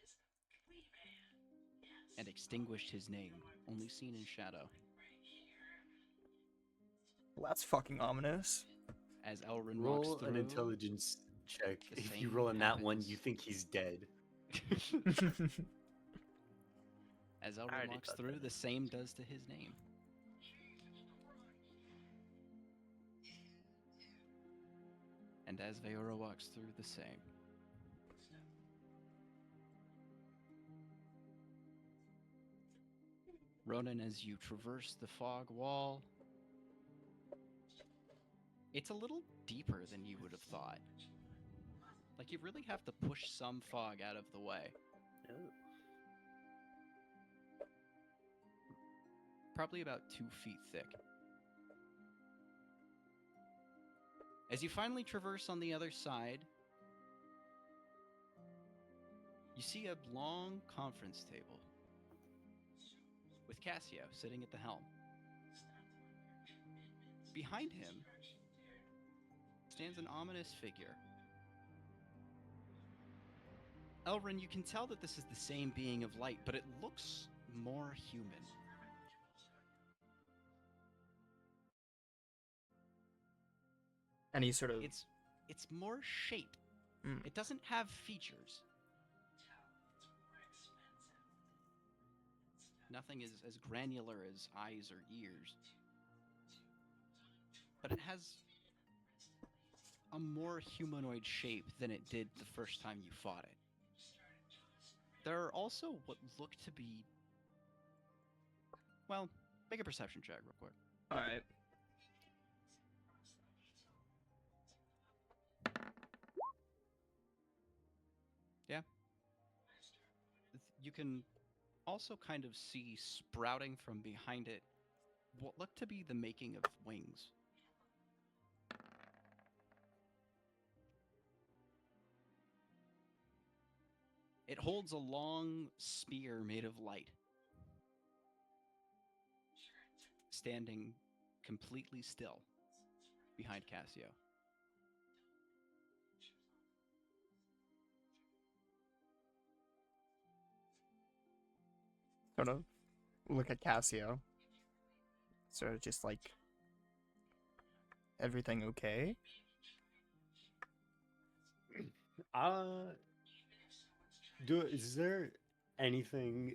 and extinguished his name, only seen in shadow, Well, that's fucking ominous. as Elrin Roll walks through. an intelligence check. the If you same roll on that one, happens. you think he's dead. As I Elrin already walks thought through, that. the same does to his name. And as Veora walks through, the same. Ronan, as you traverse the fog wall, it's a little deeper than you would have thought. Like, you really have to push some fog out of the way. Ooh. Probably about 2 feet thick. As you finally traverse on the other side, you see a long conference table with Cassio sitting at the helm. Behind him stands an ominous figure. Elrin, you can tell that this is the same being of light, but it looks more human. Any sort of It's more shape. Mm. It doesn't have features. Nothing is as granular as eyes or ears. But it has a more humanoid shape than it did the first time you fought it. There are also what look to be... Well, make a perception check real quick. all right. You can also kind of see sprouting from behind it what look to be the making of wings. It holds a long spear made of light, standing completely still behind Cassio. Sort of look at Cassio. Sort of just like, everything okay? Is there anything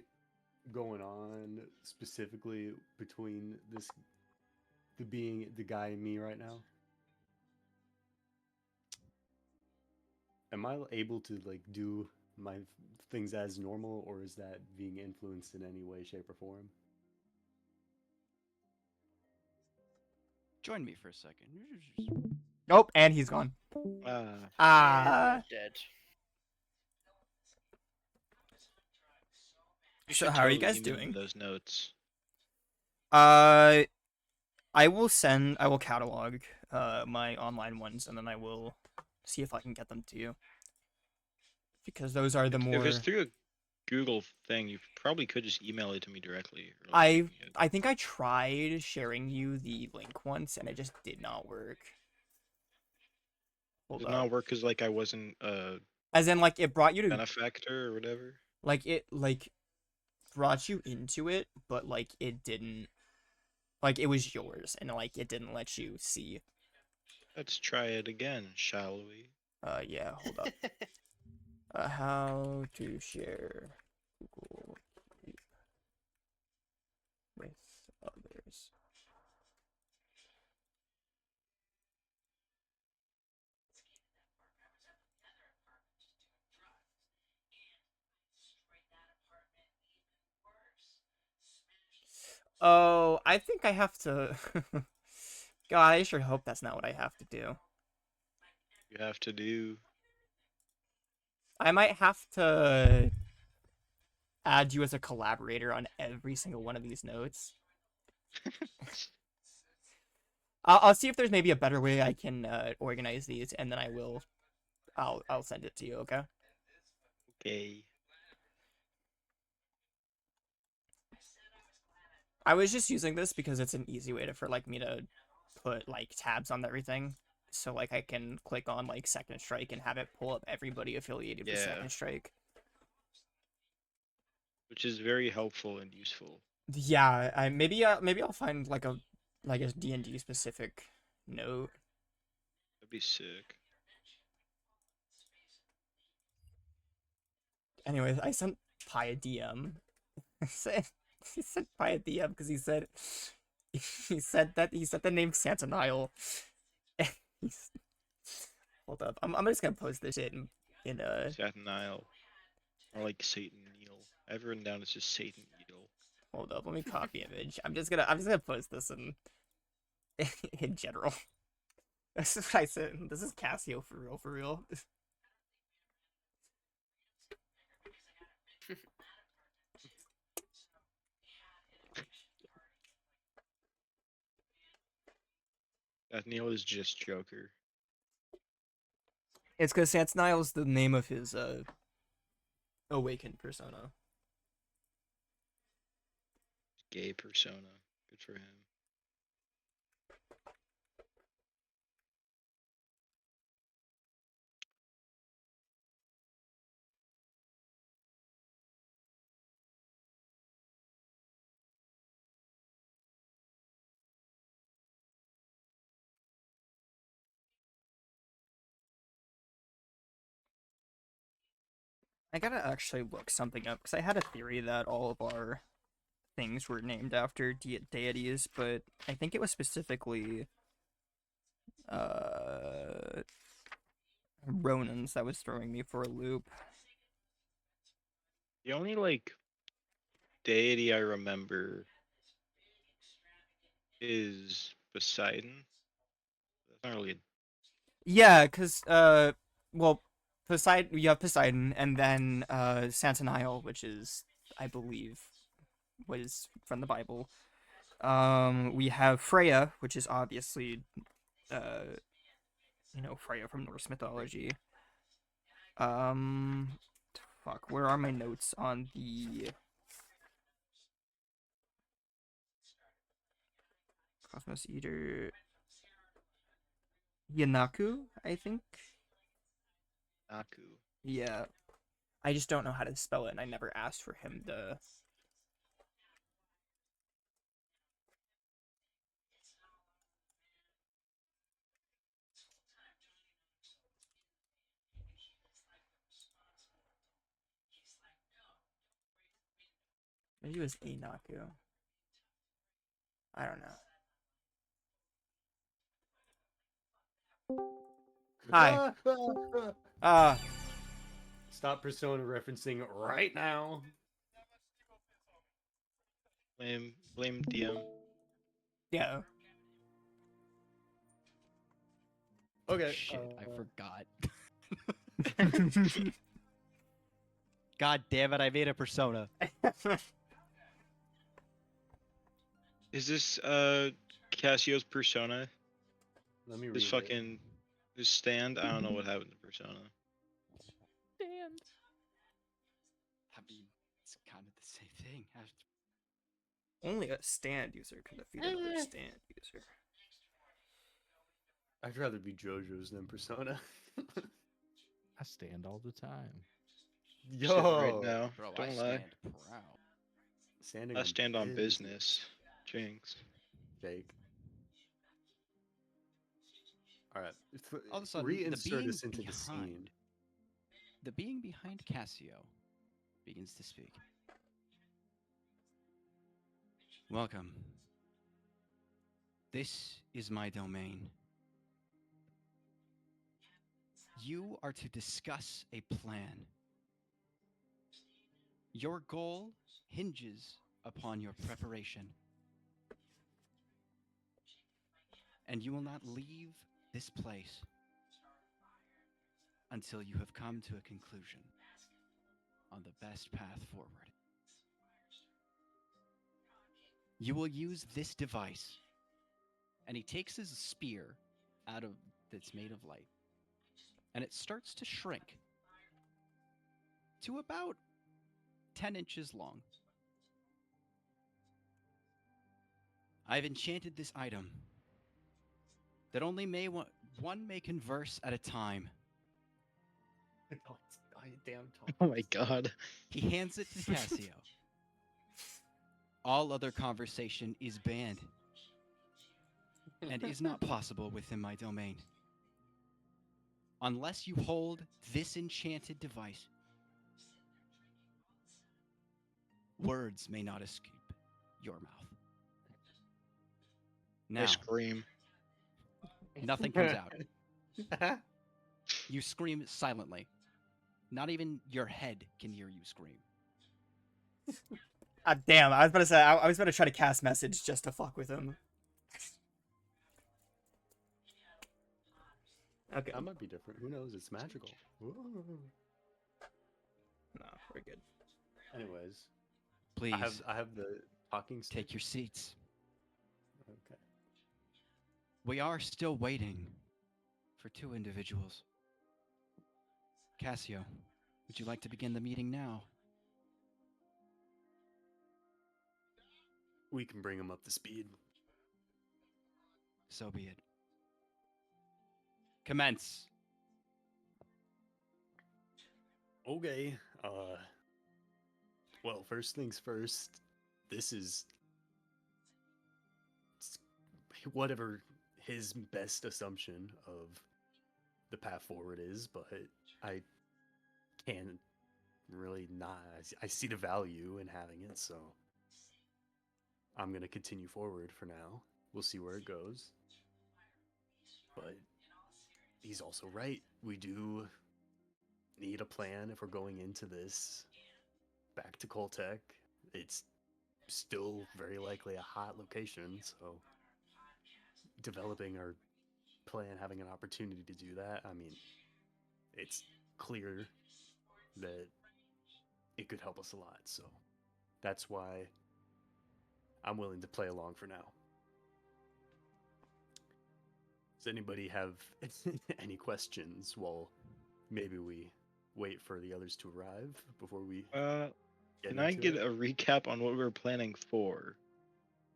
going on specifically between the guy and me right now? Am I able to like do my things as normal, or is that being influenced in any way, shape, or form? Join me for a second. Nope, and he's gone. And dead. You So should how are you totally guys email me doing? those notes. I will catalog my online ones, and then I will see if I can get them to you. Because those are the If more... it's through a Google thing, you probably could just email it to me directly. Or, like, I yeah. I think I tried sharing you the link once, and it just did not work. Hold Did up. not work because like I wasn't a As in, like, it brought you to... benefactor or whatever. Like, it, like, brought you into it, but, like, it didn't... Like, it was yours, and, like, it didn't let you see. Let's try it again, shall we? Yeah, hold up. How to share Google Keep with others. Oh, I think I have to... God, I sure hope that's not what I have to do. You have to do. I might have to add you as a collaborator on every single one of these notes. I'll see if there's maybe a better way I can organize these, and then I'll send it to you. Okay. Okay. I was just using this because it's an easy way for like me to put like tabs on everything. so like I can click on like Second Strike and have it pull up everybody affiliated with Yeah. Second Strike. which is very helpful and useful. Yeah, maybe I'll find like a D&D specific note. That'd be sick. Anyways, I sent Pi a DM. He sent Pi a DM because he said he said the name Santa Nile. Hold up, I'm just gonna post this shit in Satin Nile. Or like Satan Needle. I've written down it's just Satan Needle. hold up, let me copy image. I'm just gonna post this in general. This is what I said. This is Cassio for real, for real. Satin Needle is just Joker. It's because Santa Nile's the name of his awakened persona. Gay persona. Good for him. I gotta actually look something up because I had a theory that all of our things were named after deities, but I think it was specifically Ronan's that was throwing me for a loop. The only like deity I remember is Poseidon. That's not really a Yeah, because well, Poseidon, you have Poseidon, and then Santa Nile, which is, I believe, was from the Bible. We have Freya, which is obviously Freya from Norse mythology. Fuck, where are my notes on the Cosmos Eater? Yanaku, I think. Naku. Yeah, I just don't know how to spell it, and I never asked for him to. Maybe it was Inaku. I don't know. Hi. Stop Persona referencing right now. Blame DM. Yeah. Okay. Shit, I forgot. God damn it, I made a persona. Is this Cassio's persona? Let me read This it. fucking this stand? I don't know what happened to persona. Stand. I mean, it's kind of the same thing. Only a stand user can defeat another stand user. I'd rather be JoJo's than Persona. I stand all the time. Sitting right Yo, now. Bro, I Don't lie. stand proud. standing I stand on business. Jinx. Jake. All right, All of a sudden, the reinsert being us into the scene. behind the being behind Cassio begins to speak. Welcome. This is my domain. You are to discuss a plan. Your goal hinges upon your preparation. And you will not leave this place until you have come to a conclusion on the best path forward. You will use this device. And he takes his spear out of that's made of light. And it starts to shrink to about 10 inches long. I've enchanted this item that only may One may converse at a time. Damn Oh my god. He hands it to Cassio. All other conversation is banned and is not possible within my domain. Unless you hold this enchanted device, words may not escape your mouth. I Now, scream. nothing comes out. You scream silently. Not even your head can hear you scream. Damn, I was about to say, I was about to try to cast message just to fuck with him. Okay. That might be different. Who knows? It's magical. Whoa. No, we're good. Anyways, Please I have the talking stick. take your seats. Okay. We are still waiting for two individuals. Cassio, would you like to begin the meeting now? We can bring him up to speed. So be it. Commence. Okay. Well, first things first. This is whatever his best assumption of the path forward is, but I can't really not. I see the value in having it, so I'm gonna continue forward for now. We'll see where it goes. But he's also right. We do need a plan if we're going into this. Back to Coltec. It's still very likely a hot location, so developing our plan, having an opportunity to do that, I mean, it's clear that it could help us a lot, so that's why I'm willing to play along for now. Does anybody have any questions while maybe we wait for the others to arrive before we Can I into get it? a recap on what we were planning for?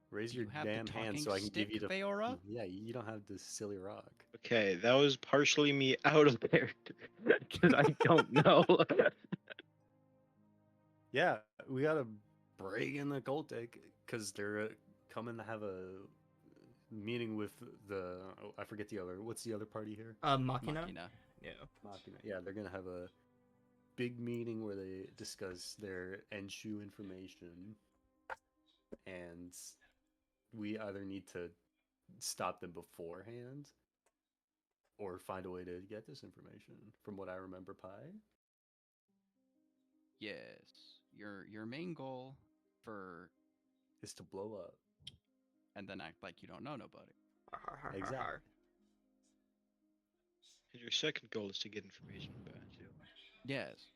Raise You your have the damn hand talking so I can give stick, you the Feora? Yeah, you don't have this silly rock. Okay, that was partially me out of character because I don't know. Yeah, we gotta break in the Coltec because they're coming to have a meeting with the I forget the other. What's the other party here? Machina? Machina. Yeah. Machina. Yeah, they're gonna have a big meeting where they discuss their Enshu information, and we either need to stop them beforehand or find a way to get this information. From what I remember, Pi. Yes. Your main goal for Is to blow up. and then act like you don't know nobody. Exactly. Your second goal is to get information about you. Yes.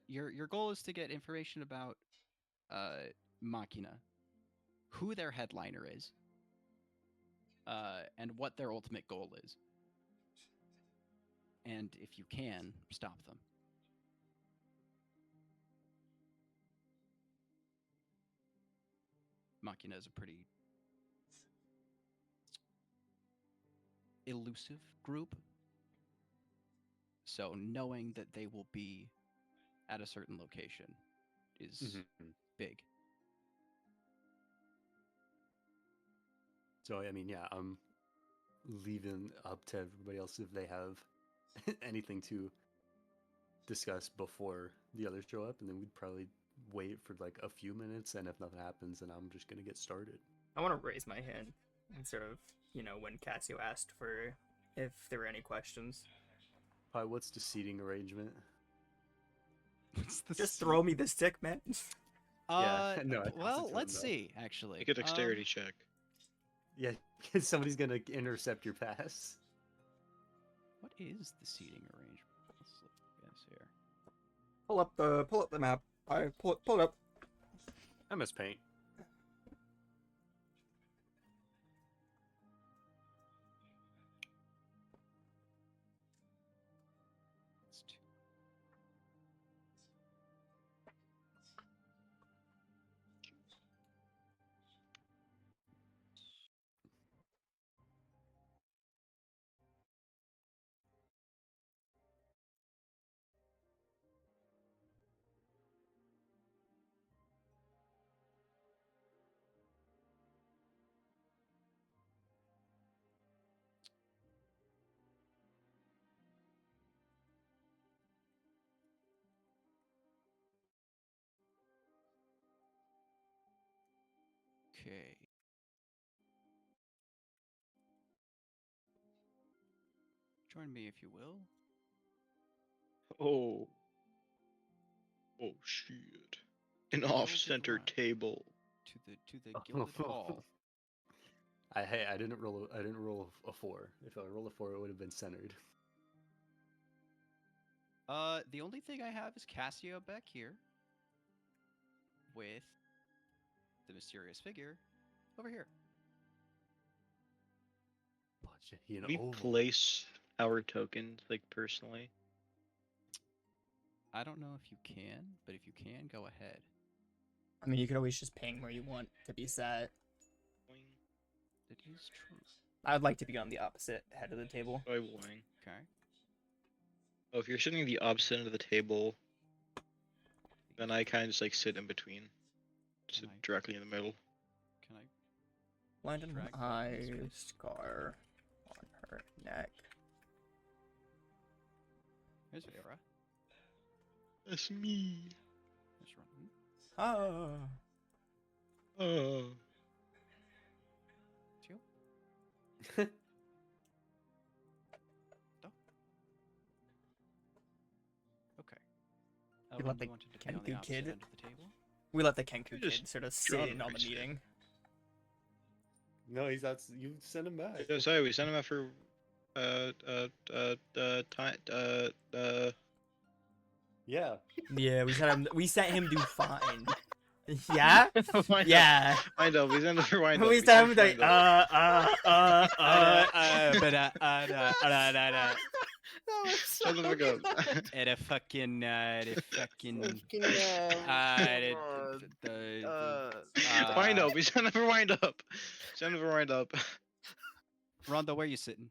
Your goal is to get information about Machina, who their headliner is, and what their ultimate goal is. And if you can, stop them. Machina is a pretty elusive group. So knowing that they will be at a certain location is big. So I mean, yeah, I'm leaving up to everybody else if they have anything to discuss before the others show up, and then we'd probably wait for like a few minutes, and if nothing happens, then I'm just gonna get started. I want to raise my hand instead of, when Cassio asked for if there were any questions. Pi, what's the seating arrangement? Just throw me the stick, man. Yeah, no, I have to well, throw let's them, see. Actually, Make a dexterity check. Yeah, because somebody's gonna intercept your pass. What is the seating arrangement? Let's look yes here. Pull up the map. Pull it up. MS Paint. It's two. Okay. Join me if you will. Oh. Oh shit. An Gilded off-center run. table. To the Gilded Hall. I didn't roll a 4. If I rolled a 4, it would have been centered. The only thing I have is Cassio back here with the mysterious figure over here. Bunch of, We place our tokens, like, personally. I don't know if you can, but if you can, go ahead. I mean, you could always just ping where you want to be set. It is true. I would like to be on the opposite head of the table. By wing. Okay. Oh, if you're sitting the opposite end of the table, then I kind of just like sit in between. Sit Can I- directly in the middle. Can I? Landon Drag that eye this way. scar on her neck. There's Vera. That's me. There's Ronan. Oh. Oh. Teal. Okay. You Elrond, let the you wanted to be on the Kenku opposite kid- end of the table? We let the Kenku just kid sort of draw sit in the on the reset. meeting. No, he's not. You send him back. Yeah, sorry, we sent him out for time Yeah. Yeah, we sent him to find. Yeah? Yeah. Wind up, we sent him for wind up. We sent him to Shut the fuck up. At a fucking, Wind up, we sent him for wind up. Send him for wind up. Rondo, where you sitting?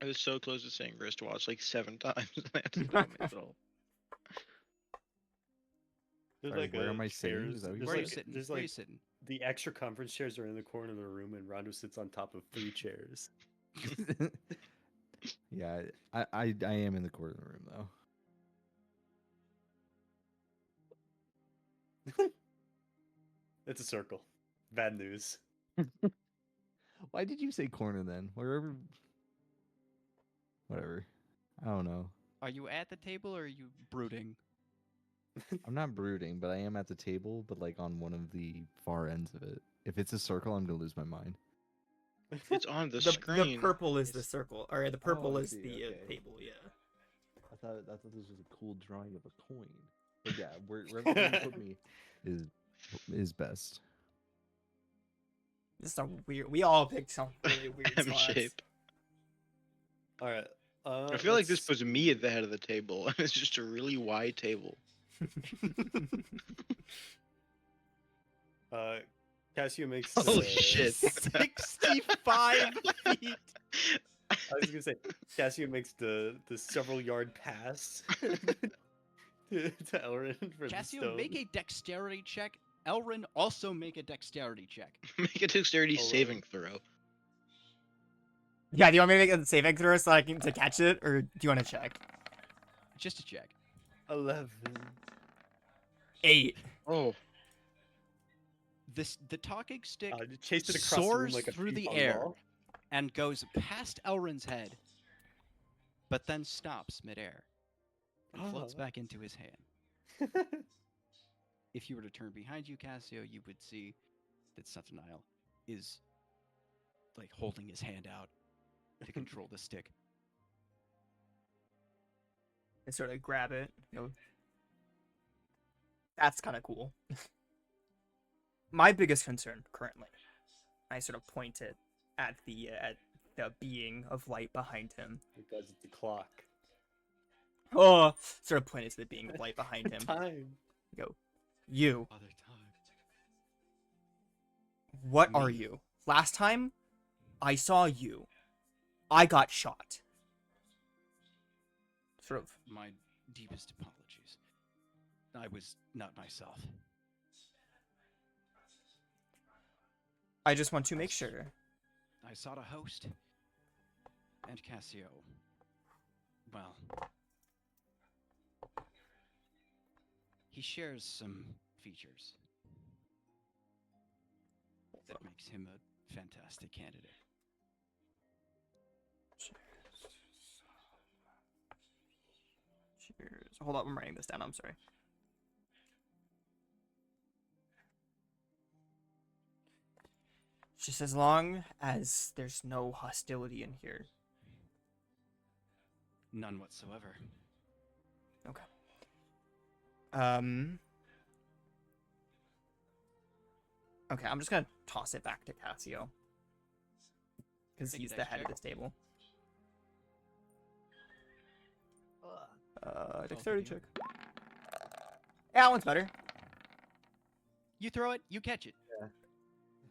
I was so close to saying wristwatch like 7 times. I had to stop myself. There's Sorry, like where a am I sitting? chairs- Is that what you're Where are you like- sitting? There's Where like you sitting? the extra conference chairs are in the corner of the room, and Rondo sits on top of 3 chairs. Yeah, I am in the corner of the room though. It's a circle. Bad news. Why did you say corner then? Wherever. Whatever. I don't know. Are you at the table or are you brooding? I'm not brooding, but I am at the table, but like on one of the far ends of it. If it's a circle, I'm gonna lose my mind. It's on the, The screen. purple is the circle, or the purple Oh, I is see, the okay. table. Yeah. I thought this was a cool drawing of a coin. But yeah, wherever you put me is best. This is a weird. We all picked some really weird M spots. shape. All right. I feel like this let's- puts me at the head of the table, and it's just a really wide table. Cassio makes. Holy shit. 65 feet! I was gonna say, Cassio makes the several yard pass to Elrin for the Cassio, stone. make a dexterity check. Elrin, also make a dexterity check. Make a dexterity Oh, saving throw. Yeah. Do you want me to make a saving throw so I can to catch it, or do you want to check? Just a check. 11. 8. Oh, The talking stick Chased it across the room soars like a through the ping-pong air ball. and goes past Elrin's head, but then stops midair and floats Oh. back into his hand. If you were to turn behind you, Cassio, you would see that Saturnile is like holding his hand out to control the stick. And sort of grab it. That's kind of cool. My biggest concern currently, I sort of point it at the being of light behind him. Because it's the clock. Oh, sort of point it to the being of light behind him. Time. Go, you. Other time. What are Me. you? Last time I saw you, I got shot. Sort of. My deepest apologies. I was not myself. I just want to make sure. I sought a host. And Cassio. Well. He shares some features. that makes him a fantastic candidate. Cheers. Hold up, I'm writing this down. I'm sorry. Just as long as there's no hostility in here. None whatsoever. Okay. Okay, I'm just gonna toss it back to Cassio. Because Make a he's the dex head of check. this table. Both Dexterity of you. check. Yeah, that one's better. You throw it, you catch it.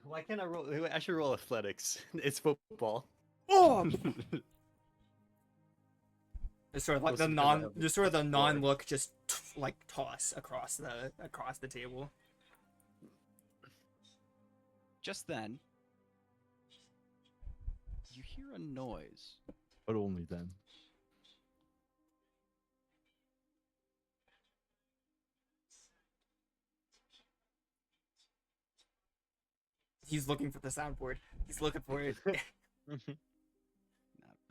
Why can't I roll? I should roll athletics. It's football. Oh! Just sort of like Mostly the because I non, have just sort of the +4. non-look, just like toss across the table. Just then, you hear a noise. But only then. He's looking for the soundboard. He's looking for it. Not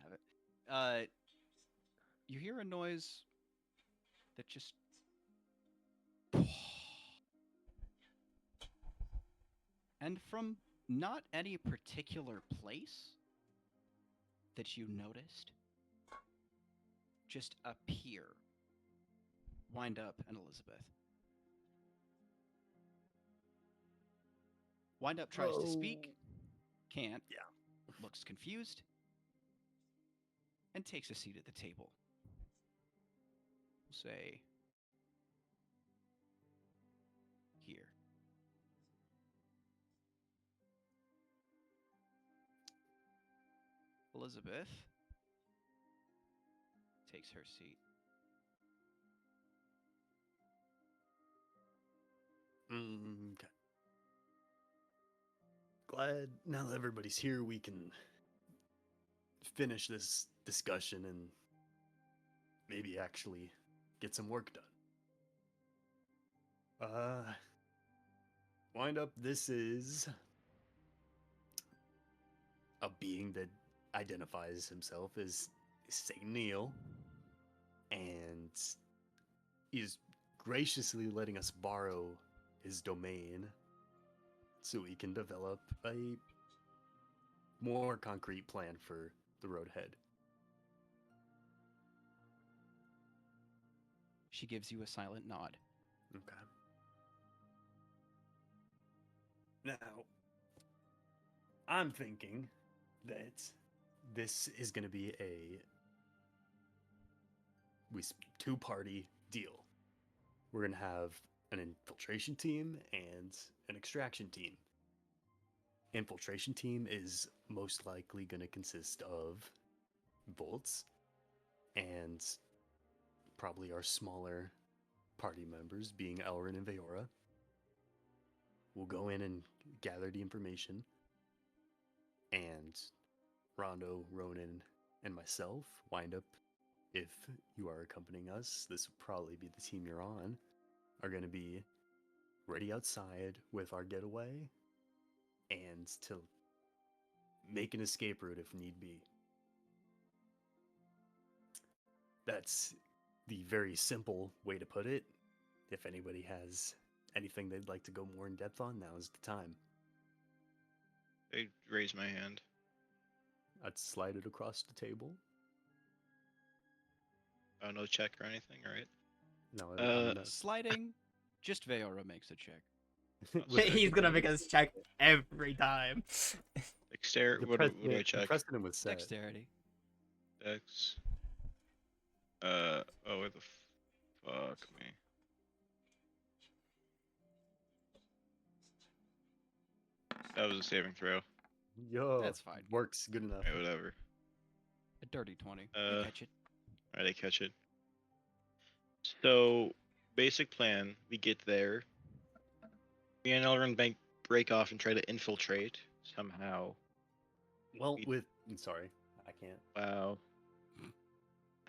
have it. You hear a noise that just. And from not any particular place that you noticed, just appear. Wind up and Elizabeth. Wind up tries to speak, can't. Yeah. Looks confused, and takes a seat at the table. We'll say here. Elizabeth takes her seat. Okay. Glad now that everybody's here, we can finish this discussion and maybe actually get some work done. Wind up, this is a being that identifies himself as Saint Neil, and he's graciously letting us borrow his domain so we can develop a more concrete plan for the road ahead. She gives you a silent nod. Okay. Now, I'm thinking that this is going to be a two-party deal. We're going to have an infiltration team and an extraction team. Infiltration team is most likely going to consist of Bolts and probably our smaller party members being Elrin and Veora. We'll go in and gather the information, and Rondo, Ronan, and myself wind up, if you are accompanying us, this will probably be the team you're on, are going to be ready outside with our getaway and to make an escape route if need be. That's the very simple way to put it. If anybody has anything they'd like to go more in depth on, now is the time. I raise my hand. I'd slide it across the table. Oh, no check or anything, alright? No, I'm not. Sliding, just Veora makes a check. He's gonna make us check every time. Dexter, The what do I precedent- the check? precedent was set. Dexterity. Dex. Oh, where the fuck me? That was a saving throw. Yo, That's fine. Works good enough. Alright, whatever. A dirty 20. You Uh, catch it. Alright, I catch it. So, basic plan, we get there. Me and Elrond break off and try to infiltrate somehow. Well, we- I'm sorry, I can't. Wow.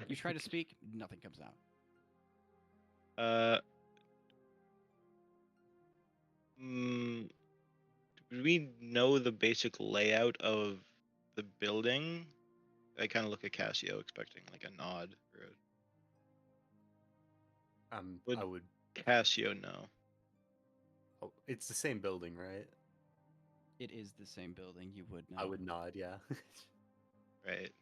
You try to speak, nothing comes out. Do we know the basic layout of the building? I kind of look at Cassio, expecting like a nod. Or I Would- would. Cassio know. Oh, it's the same building, right? It is the same building. You would know. I would nod. Yeah. Right.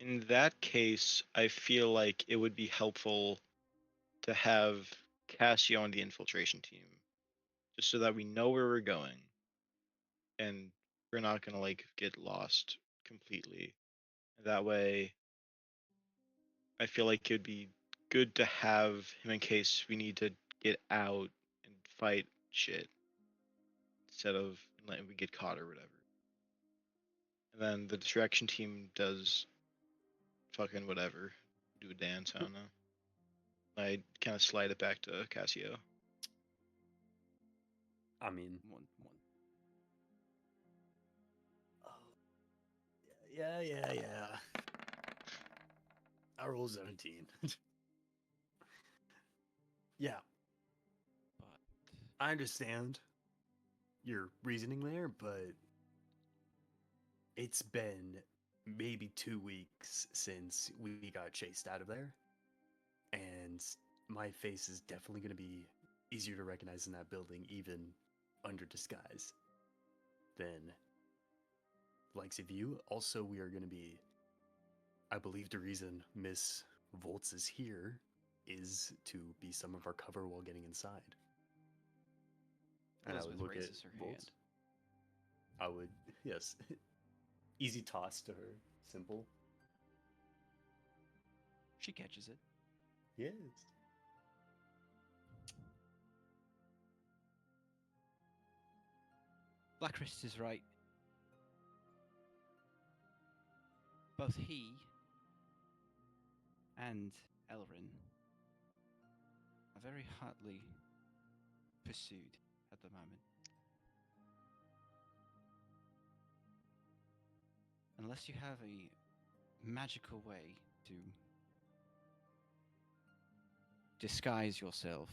In that case, I feel like it would be helpful to have Cassio on the infiltration team, just so that we know where we're going, and we're not gonna like get lost completely. That way, I feel like it'd be good to have him in case we need to get out and fight shit, instead of letting we get caught or whatever. And then the distraction team does fucking whatever, do a dance. I don't know. I kind of slide it back to Cassio. I mean, One. yeah. I roll 17. Yeah, But I understand your reasoning there, but it's been maybe 2 weeks since we got chased out of there, and my face is definitely going to be easier to recognize in that building, even under disguise, than likes of you. Also, we are going to be, I believe the reason Miss Volts is here is to be some of our cover while getting inside. And I Elizabeth would look at raises her Volts. hand. I would, yes. Easy toss to her. Simple. She catches it. Yes. Blackrist is right. Both he and Elrin are very hotly pursued at the moment. Unless you have a magical way to disguise yourself,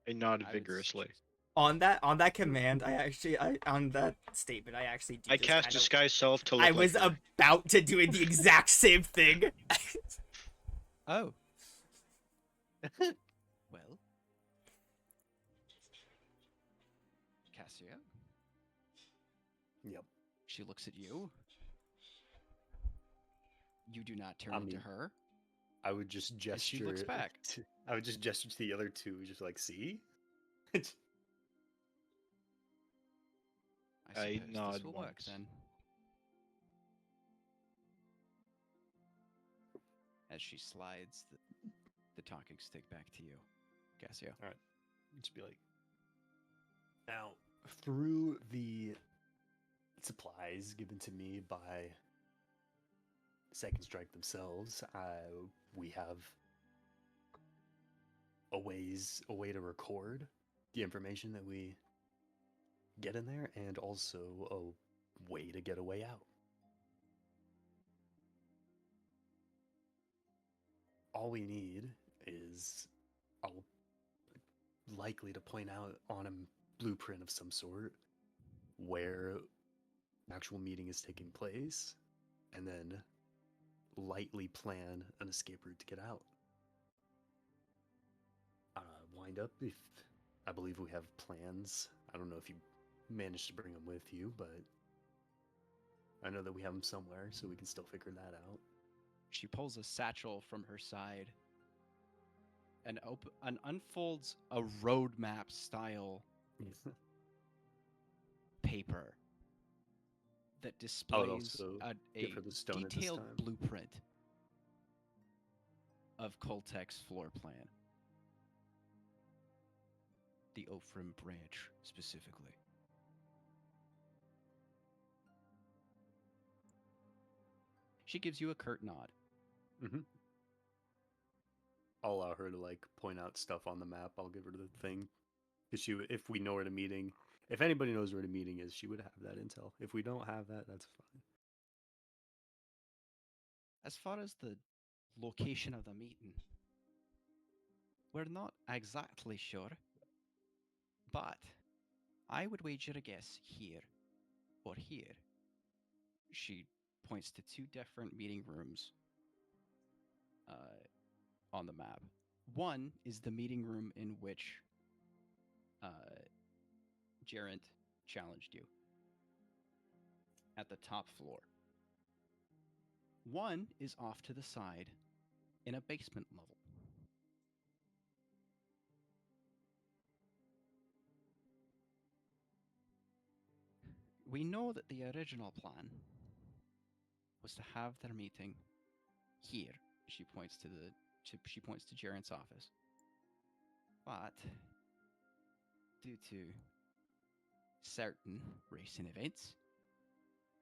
I nod I would vigorously. suggest- On that command, I on that statement, I actually do I just cast kind of- disguise self to look I like was her. about to do the exact same thing. Oh. Well. Cassio, Yep. she looks at you. You do not turn I into mean, her. I would just And gesture. she looks back. I would just gesture to the other two, just like, see? I I suppose nod this will work once. then. As she slides the talking stick back to you, Cassio. Just be like, now, through the supplies given to me by Second Strike themselves, we have a way to record the information that we get in there, and also a way to get a way out. All we need is likely to point out on a blueprint of some sort where an actual meeting is taking place, and then lightly plan an escape route to get out. Wind up, if I believe we have plans. I don't know if you managed to bring them with you, but I know that we have them somewhere, so we can still figure that out. She pulls a satchel from her side and unfolds a roadmap style paper that I would displays also a give her the stone at this detailed time. blueprint of Coltech's floor plan. The Ophrim branch, specifically. She gives you a curt nod. I'll allow her to like point out stuff on the map. I'll give her the thing. Because if we know where the meeting, if anybody knows where the meeting is, she would have that intel. If we don't have that, that's fine. As far as the location of the meeting, we're not exactly sure, but I would wager a guess here or here. She points to two different meeting rooms on the map. One is the meeting room in which Gerent challenged you at the top floor. One is off to the side in a basement level. We know that the original plan was to have their meeting here. She points to Gerent's office. But due to certain recent events,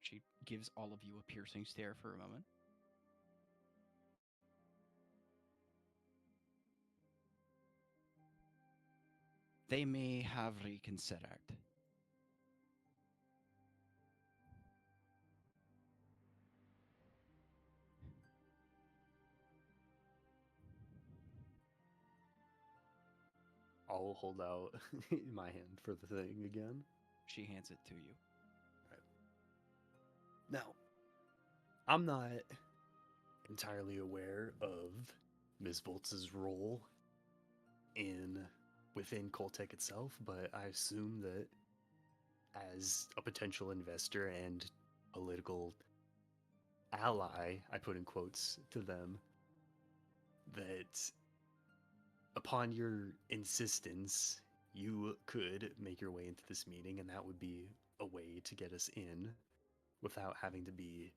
she gives all of you a piercing stare for a moment. They may have reconsidered. I'll hold out my hand for the thing again. She hands it to you. Now, I'm not entirely aware of Ms. Voltz's role within Coltech itself, but I assume that as a potential investor and political ally, I put in quotes to them, that upon your insistence, you could make your way into this meeting, and that would be a way to get us in without having to be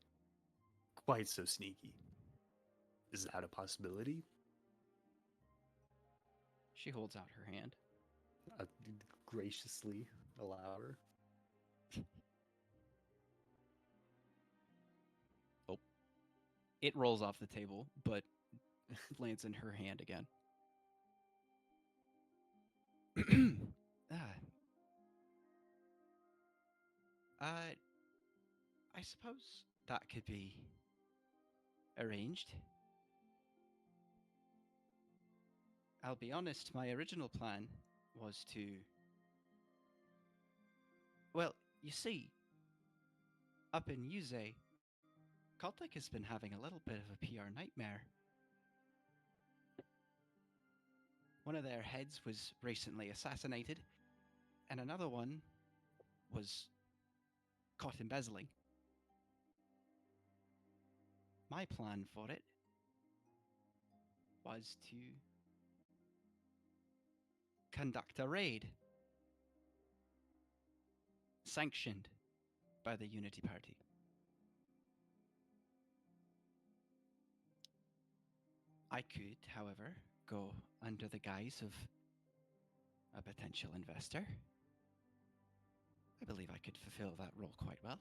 quite so sneaky. Is that a possibility? She holds out her hand. I graciously allow her. It rolls off the table, but lands in her hand again. I suppose that could be arranged. I'll be honest, my original plan was to... Well, you see, up in Yuze, Caltech has been having a little bit of a PR nightmare. One of their heads was recently assassinated, and another one was caught embezzling. My plan for it was to conduct a raid sanctioned by the Unity Party. I could, however, go under the guise of a potential investor. I believe I could fulfill that role quite well.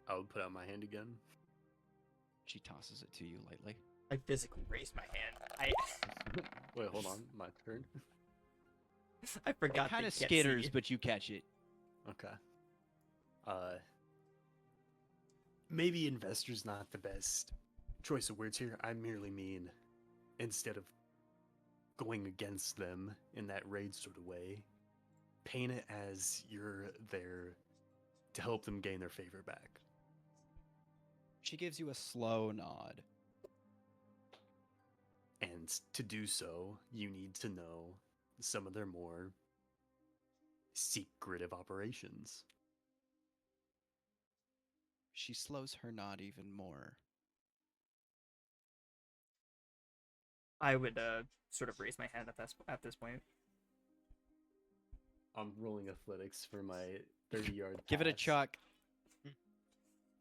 I would put out my hand again. She tosses it to you lightly. I physically raised my hand. Wait, hold on. My turn. I forgot. It kind they of can't skitters, see. but you catch it. Okay. Maybe investor's not the best choice of words here. I merely mean, instead of going against them in that raid sort of way, paint it as you're there to help them gain their favor back. She gives you a slow nod. And to do so, you need to know some of their more secretive operations. She slows her nod even more. I would sort of raise my hand at this point. I'm rolling athletics for my 30-yard Give it a pass. chuck.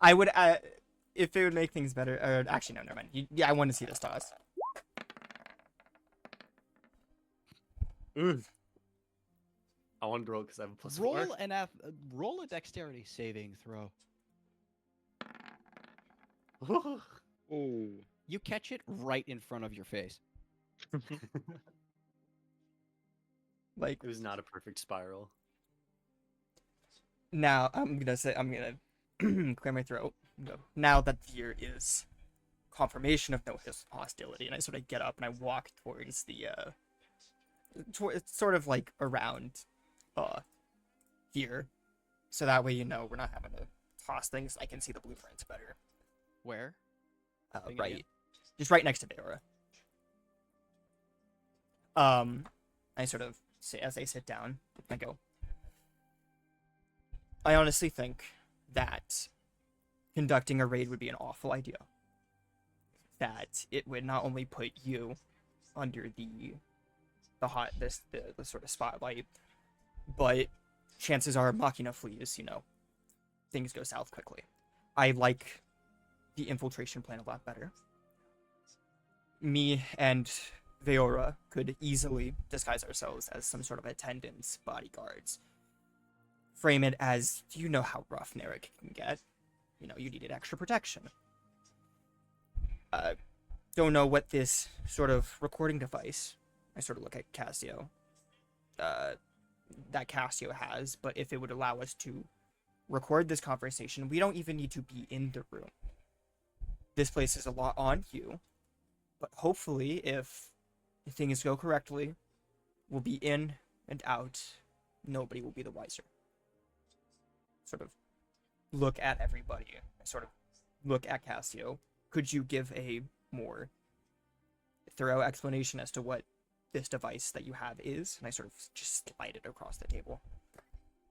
I would, if it would make things better. Actually, no, never mind. Yeah, I want to see this toss. Ooh. I wanted to roll because I have a plus Roll 4. roll a dexterity saving throw. Oh, You catch it right in front of your face. Like, It was not a perfect spiral. now I'm gonna clear my throat. Now that the year is confirmation of no hostility, and I sort of get up and I walk towards the it's sort of like around here, so that way we're not having to toss things. I can see the blueprints better. Where? Thing Right, again? just right next to Veora. I sort of say as I sit down, I go, I honestly think that conducting a raid would be an awful idea. That it would not only put you under the sort of spotlight, but chances are Machina flees, things go south quickly. I like the infiltration plan a lot better. Me and Veora could easily disguise ourselves as some sort of attendants, bodyguards. Frame it as, you know how rough Narek can get. You needed extra protection. Don't know what this sort of recording device, I sort of look at Cassio, that Cassio has, but if it would allow us to record this conversation, we don't even need to be in the room. This places a lot on you, but hopefully if things go correctly, we'll be in and out. Nobody will be the wiser. Sort of look at everybody. Sort of look at Cassio. Could you give a more thorough explanation as to what this device that you have is? And I sort of just slide it across the table.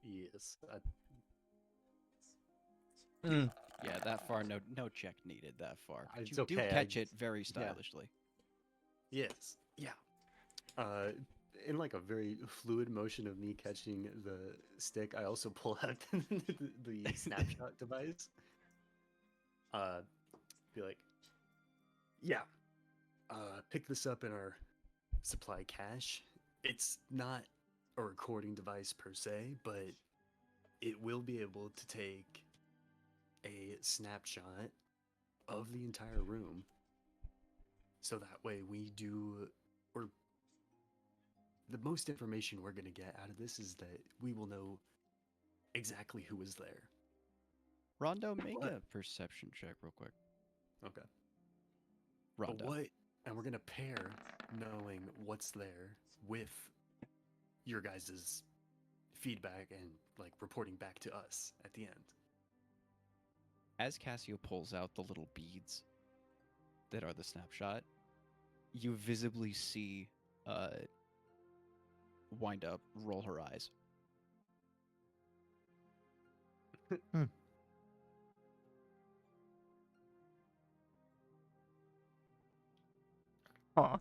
Yes. Yeah, that far, no check needed that far. But It's you do okay, catch it very stylishly. Yes. Yeah. In like a very fluid motion of me catching the stick, I also pull out the snapshot device. Be like, yeah. Pick this up in our supply cache. It's not a recording device per se, but it will be able to take a snapshot of the entire room. So that way the most information we're going to get out of this is that we will know exactly who was there. Rondo, make What? a perception check real quick. Okay. Rondo. And we're going to pair knowing what's there with your guys' feedback and like reporting back to us at the end. As Cassio pulls out the little beads that are the snapshot, you visibly see Wind Up roll her eyes. Huh.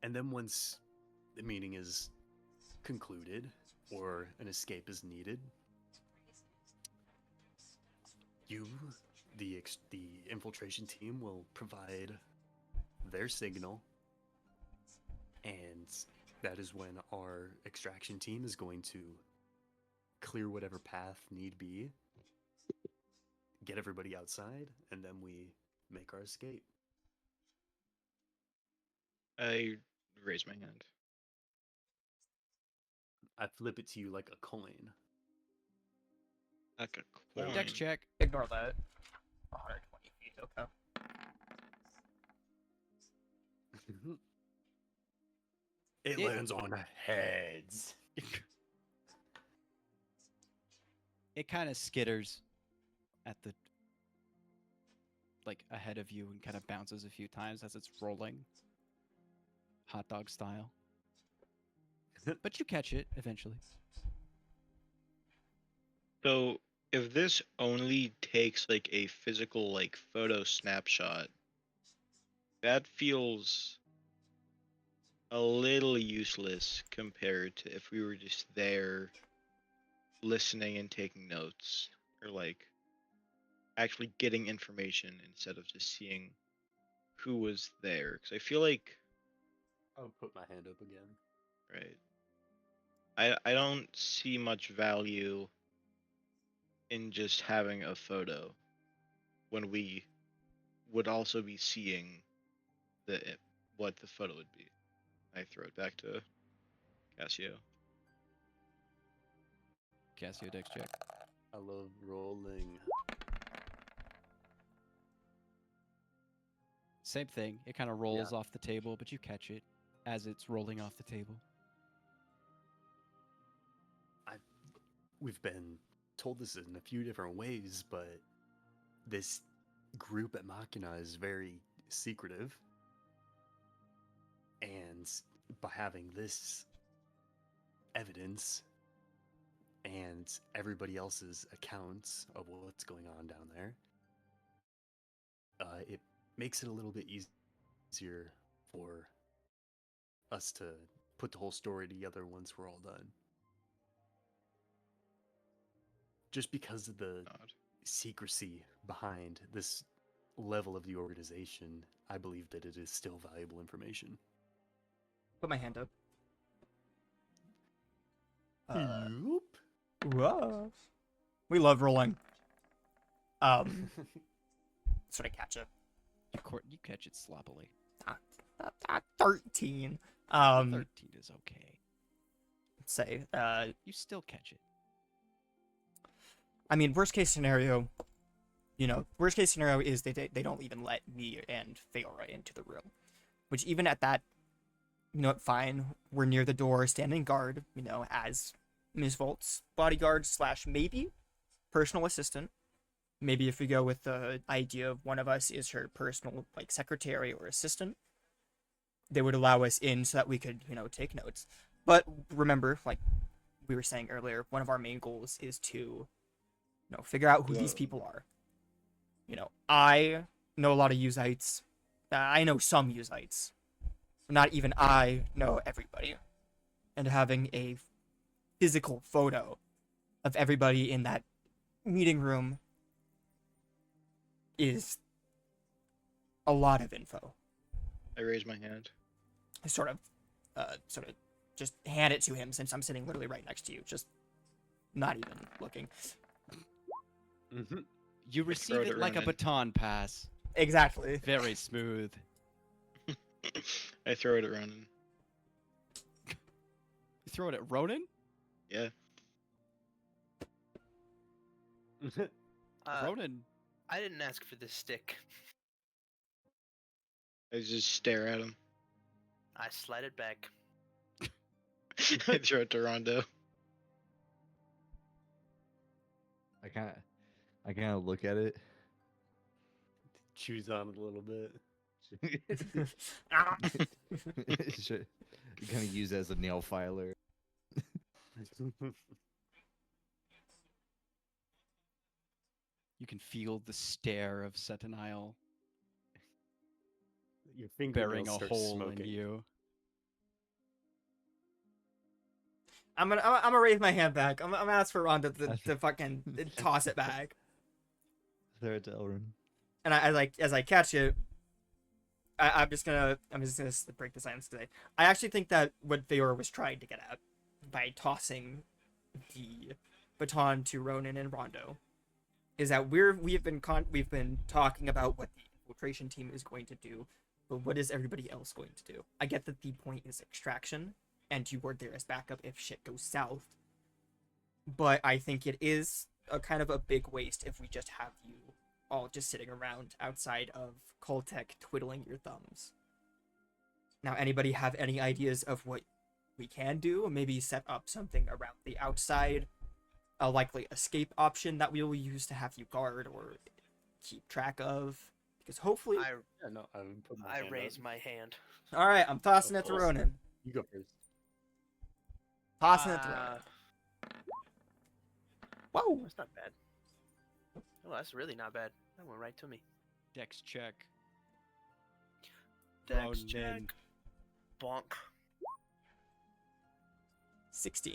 And then once the meeting is concluded or an escape is needed, the infiltration team will provide their signal, and that is when our extraction team is going to clear whatever path need be, get everybody outside, and then we make our escape. I raise my hand. I flip it to you like a coin. Like a coin. Dex check. Ignore that. 120 feet, okay. It lands on heads. It kind of skitters at the ahead of you and kind of bounces a few times as it's rolling, hot dog style. But you catch it eventually. So if this only takes like a physical photo snapshot, that feels a little useless compared to if we were just there listening and taking notes, or actually getting information instead of just seeing who was there. Because I feel like, I'll put my hand up again. right, I don't see much value in just having a photo when we would also be seeing what the photo would be. I throw it back to Cassio. Cassio Dex check. I love rolling. Same thing. It kind of rolls off the table, but you catch it as it's rolling off the table. We've been told this in a few different ways, but this group at Machina is very secretive. And by having this evidence and everybody else's accounts of what's going on down there, it makes it a little bit easier for us to put the whole story together once we're all done. Just because of the God. secrecy behind this level of the organization, I believe that it is still valuable information. Put my hand up. Whoop. Whoa. We love rolling. Sort of catch it. You catch it sloppily. 13. 13 is okay. Say, You still catch it. I mean, worst case scenario, worst case scenario is they don't even let me and Feora into the room. Which even at that, fine, we're near the door, standing guard, as Ms. Volt's bodyguard / maybe personal assistant. Maybe if we go with the idea of one of us is her personal, secretary or assistant, they would allow us in so that we could, take notes. But remember, like we were saying earlier, one of our main goals is to figure out who these people are. I know a lot of Uzites. I know some Uzites. Not even I know everybody. And having a physical photo of everybody in that meeting room is a lot of info. I raise my hand. I sort of just hand it to him since I'm sitting literally right next to you. Just not even looking. Mm-hmm. You receive it like a Ronan. baton pass. Exactly. Very smooth. I throw it at Ronan. You throw it at Ronan? Yeah. Ronan. I didn't ask for this stick. I just stare at him. I slide it back. I throw it to Rondo. I kind of look at it. Chews on it a little bit. Kind of use it as a nail filer. You can feel the stare of Setanile Your burying fingernails a start hole smoking. in you. I'm gonna raise my hand back. I'm gonna ask for Ronda to fucking toss it back. Throw it to Elrond. And as I catch it, I'm just gonna break the silence today. I actually think that what Feora was trying to get at by tossing the baton to Ronan and Rondo is that we've been talking about what the infiltration team is going to do, but what is everybody else going to do? I get that the point is extraction, and you were there as backup if shit goes south. But I think it is a kind of a big waste if we just have you all just sitting around outside of Coltech twiddling your thumbs. Now, anybody have any ideas of what we can do? Maybe set up something around the outside, a likely escape option that we will use to have you guard or keep track of. Because hopefully... I raise my hand. Alright, I'm tossing it to Awesome. Ronan. You go first. Tossing it to Ronan. Whoa! That's not bad. Oh, that's really not bad. That went right to me. Dex check. Dex Ronan. check. Bonk. 16.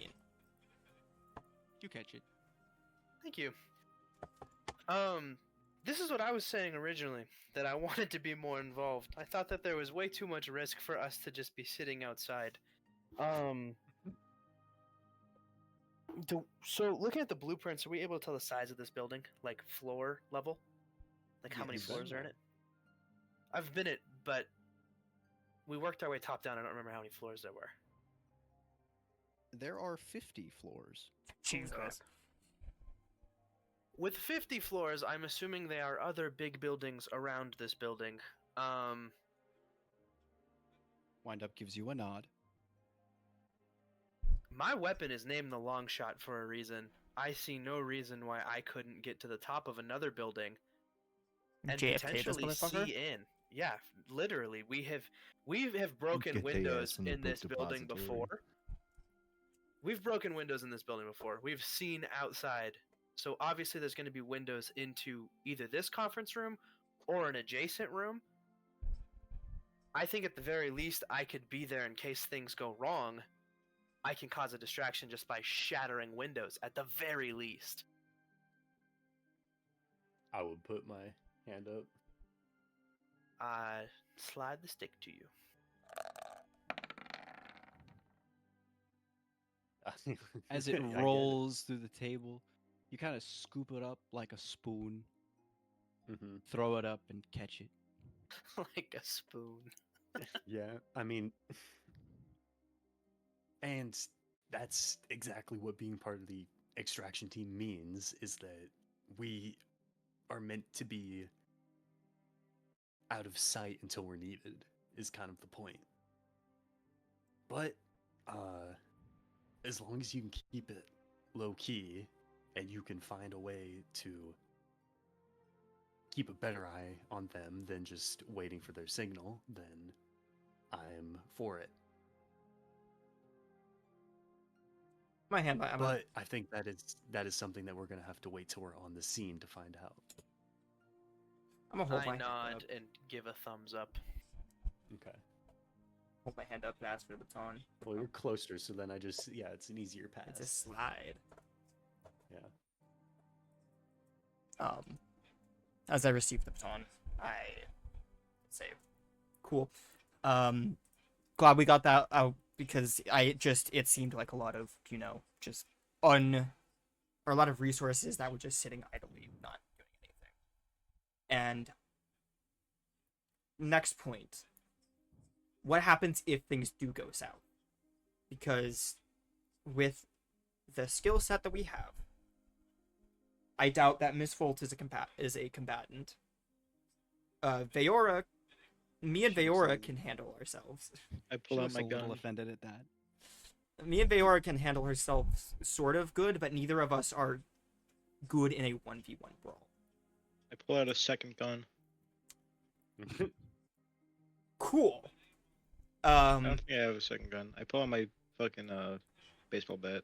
You catch it. Thank you. This is what I was saying originally, that I wanted to be more involved. I thought that there was way too much risk for us to just be sitting outside. So looking at the blueprints, are we able to tell the size of this building? Like floor level? Like how Yeah, many you've been floors are in there. it? I've been it, but we worked our way top down. I don't remember how many floors there were. There are 50 floors. Jesus. With 50 floors, I'm assuming there are other big buildings around this building. Um, Wind up gives you a nod. my weapon is named the long shot for a reason. I see no reason why I couldn't get to the top of another building and JFK, this potentially motherfucker. see in. Yeah, literally, we have broken Get they windows ass from the in this book building depository. before. We've broken windows in this building before. We've seen outside. So obviously there's going to be windows into either this conference room or an adjacent room. I think at the very least I could be there in case things go wrong. I can cause a distraction just by shattering windows at the very least. I would put my hand up. Slide the stick to you. As it I get rolls through the table, you kind of scoop it up like a spoon, Mhm. throw it up, and catch it. Like a spoon. Yeah, I mean, and that's exactly what being part of the extraction team means, is that we are meant to be out of sight until we're needed, is kind of the point. But as long as you can keep it low key and you can find a way to keep a better eye on them than just waiting for their signal, then I'm for it. My hand. I'm But I think that is something that we're gonna have to wait till we're on the scene to find out. gonna hold my I hand nod up. and give a thumbs up. Okay. Hold my hand up and ask for the baton. Well, you're closer, so then it's an easier pass. It's a slide. Yeah. As I receive the baton, I say, "Cool." Glad we got that out because it seemed like a lot of just or a lot of resources that were just sitting idly, not doing anything. And next point, what happens if things do go south? Because with the skill set that we have, I doubt that Miss Volt is a combatant. Veora, me and Veora can handle ourselves. I She pull out looks my a little gun. offended at that. Me and Veora can handle ourselves sort of good, but neither of us are good in a 1v1 brawl. I pull out a second gun. Cool. I don't think I have a second gun. I pull out my fucking baseball bat.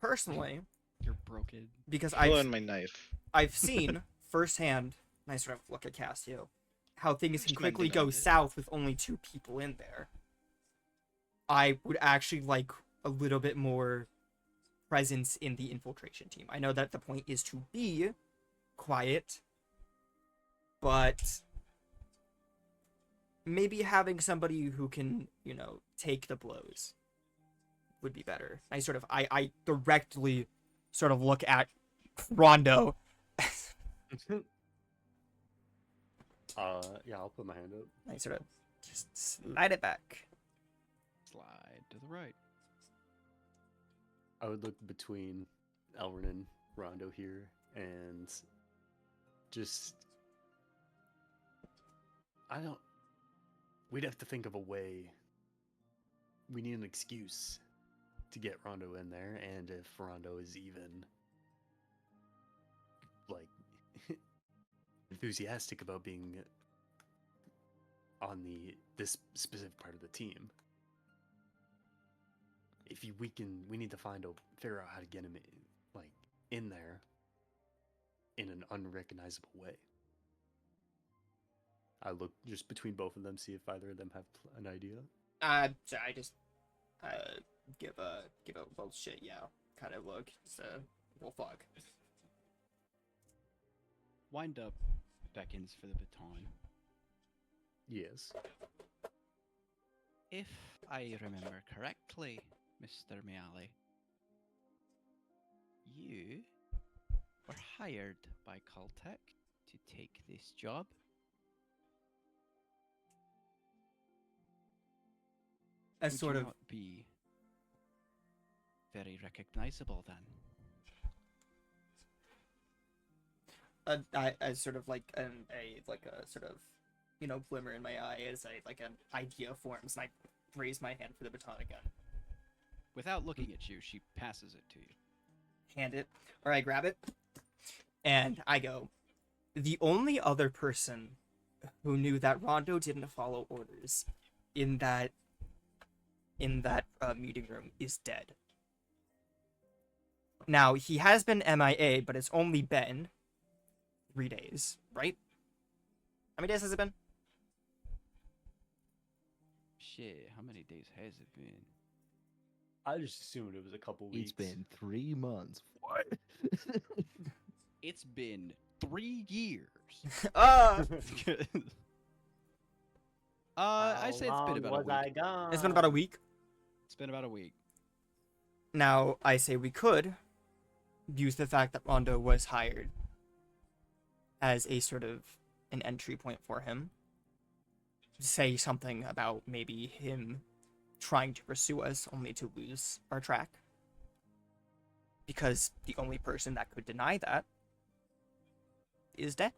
Personally, You're broken. because I pull out my knife. I've seen firsthand, and I sort of look at Cassio, how things can quickly Commending go it. south with only 2 people in there. I would actually like a little bit more presence in the infiltration team. I know that the point is to be quiet, but maybe having somebody who can, take the blows would be better. I directly sort of look at Rondo. Yeah, I'll put my hand up. I sort of just slide it back. Slide to the right. I would look between Elrin and Rondo here and just we'd have to think of a way. We need an excuse to get Rondo in there, and if Rondo is even like enthusiastic about being on this specific part of the team, we need to figure out how to get him in there in an unrecognizable way. I look just between both of them, see if either of them have an idea. So I just give a bullshit kind of look. So well, fuck. Wind up beckons for the baton. Yes. If I remember correctly, Mr. Miali, you were hired by Caltech to take this job. As Would sort you of not be very recognizable then? as sort of like a sort of glimmer in my eye as an idea forms, and I raise my hand for the baton again. Without looking at you, she passes it to you. Hand it, or I grab it, and I go, the only other person who knew that Rondo didn't follow orders in that meeting room is dead. Now, he has been MIA, but it's only been 3 days, right? How many days has it been? Shit, how many days has it been? I just assumed it was a couple weeks. It's been 3 months. What? It's been 3 years. Uh, I'd say it's been about a week. gone? it's been about a week. It's been about a week. Now, I say we could use the fact that Rondo was hired as a sort of an entry point for him. Say something about maybe him trying to pursue us only to lose our track. Because the only person that could deny that is dead.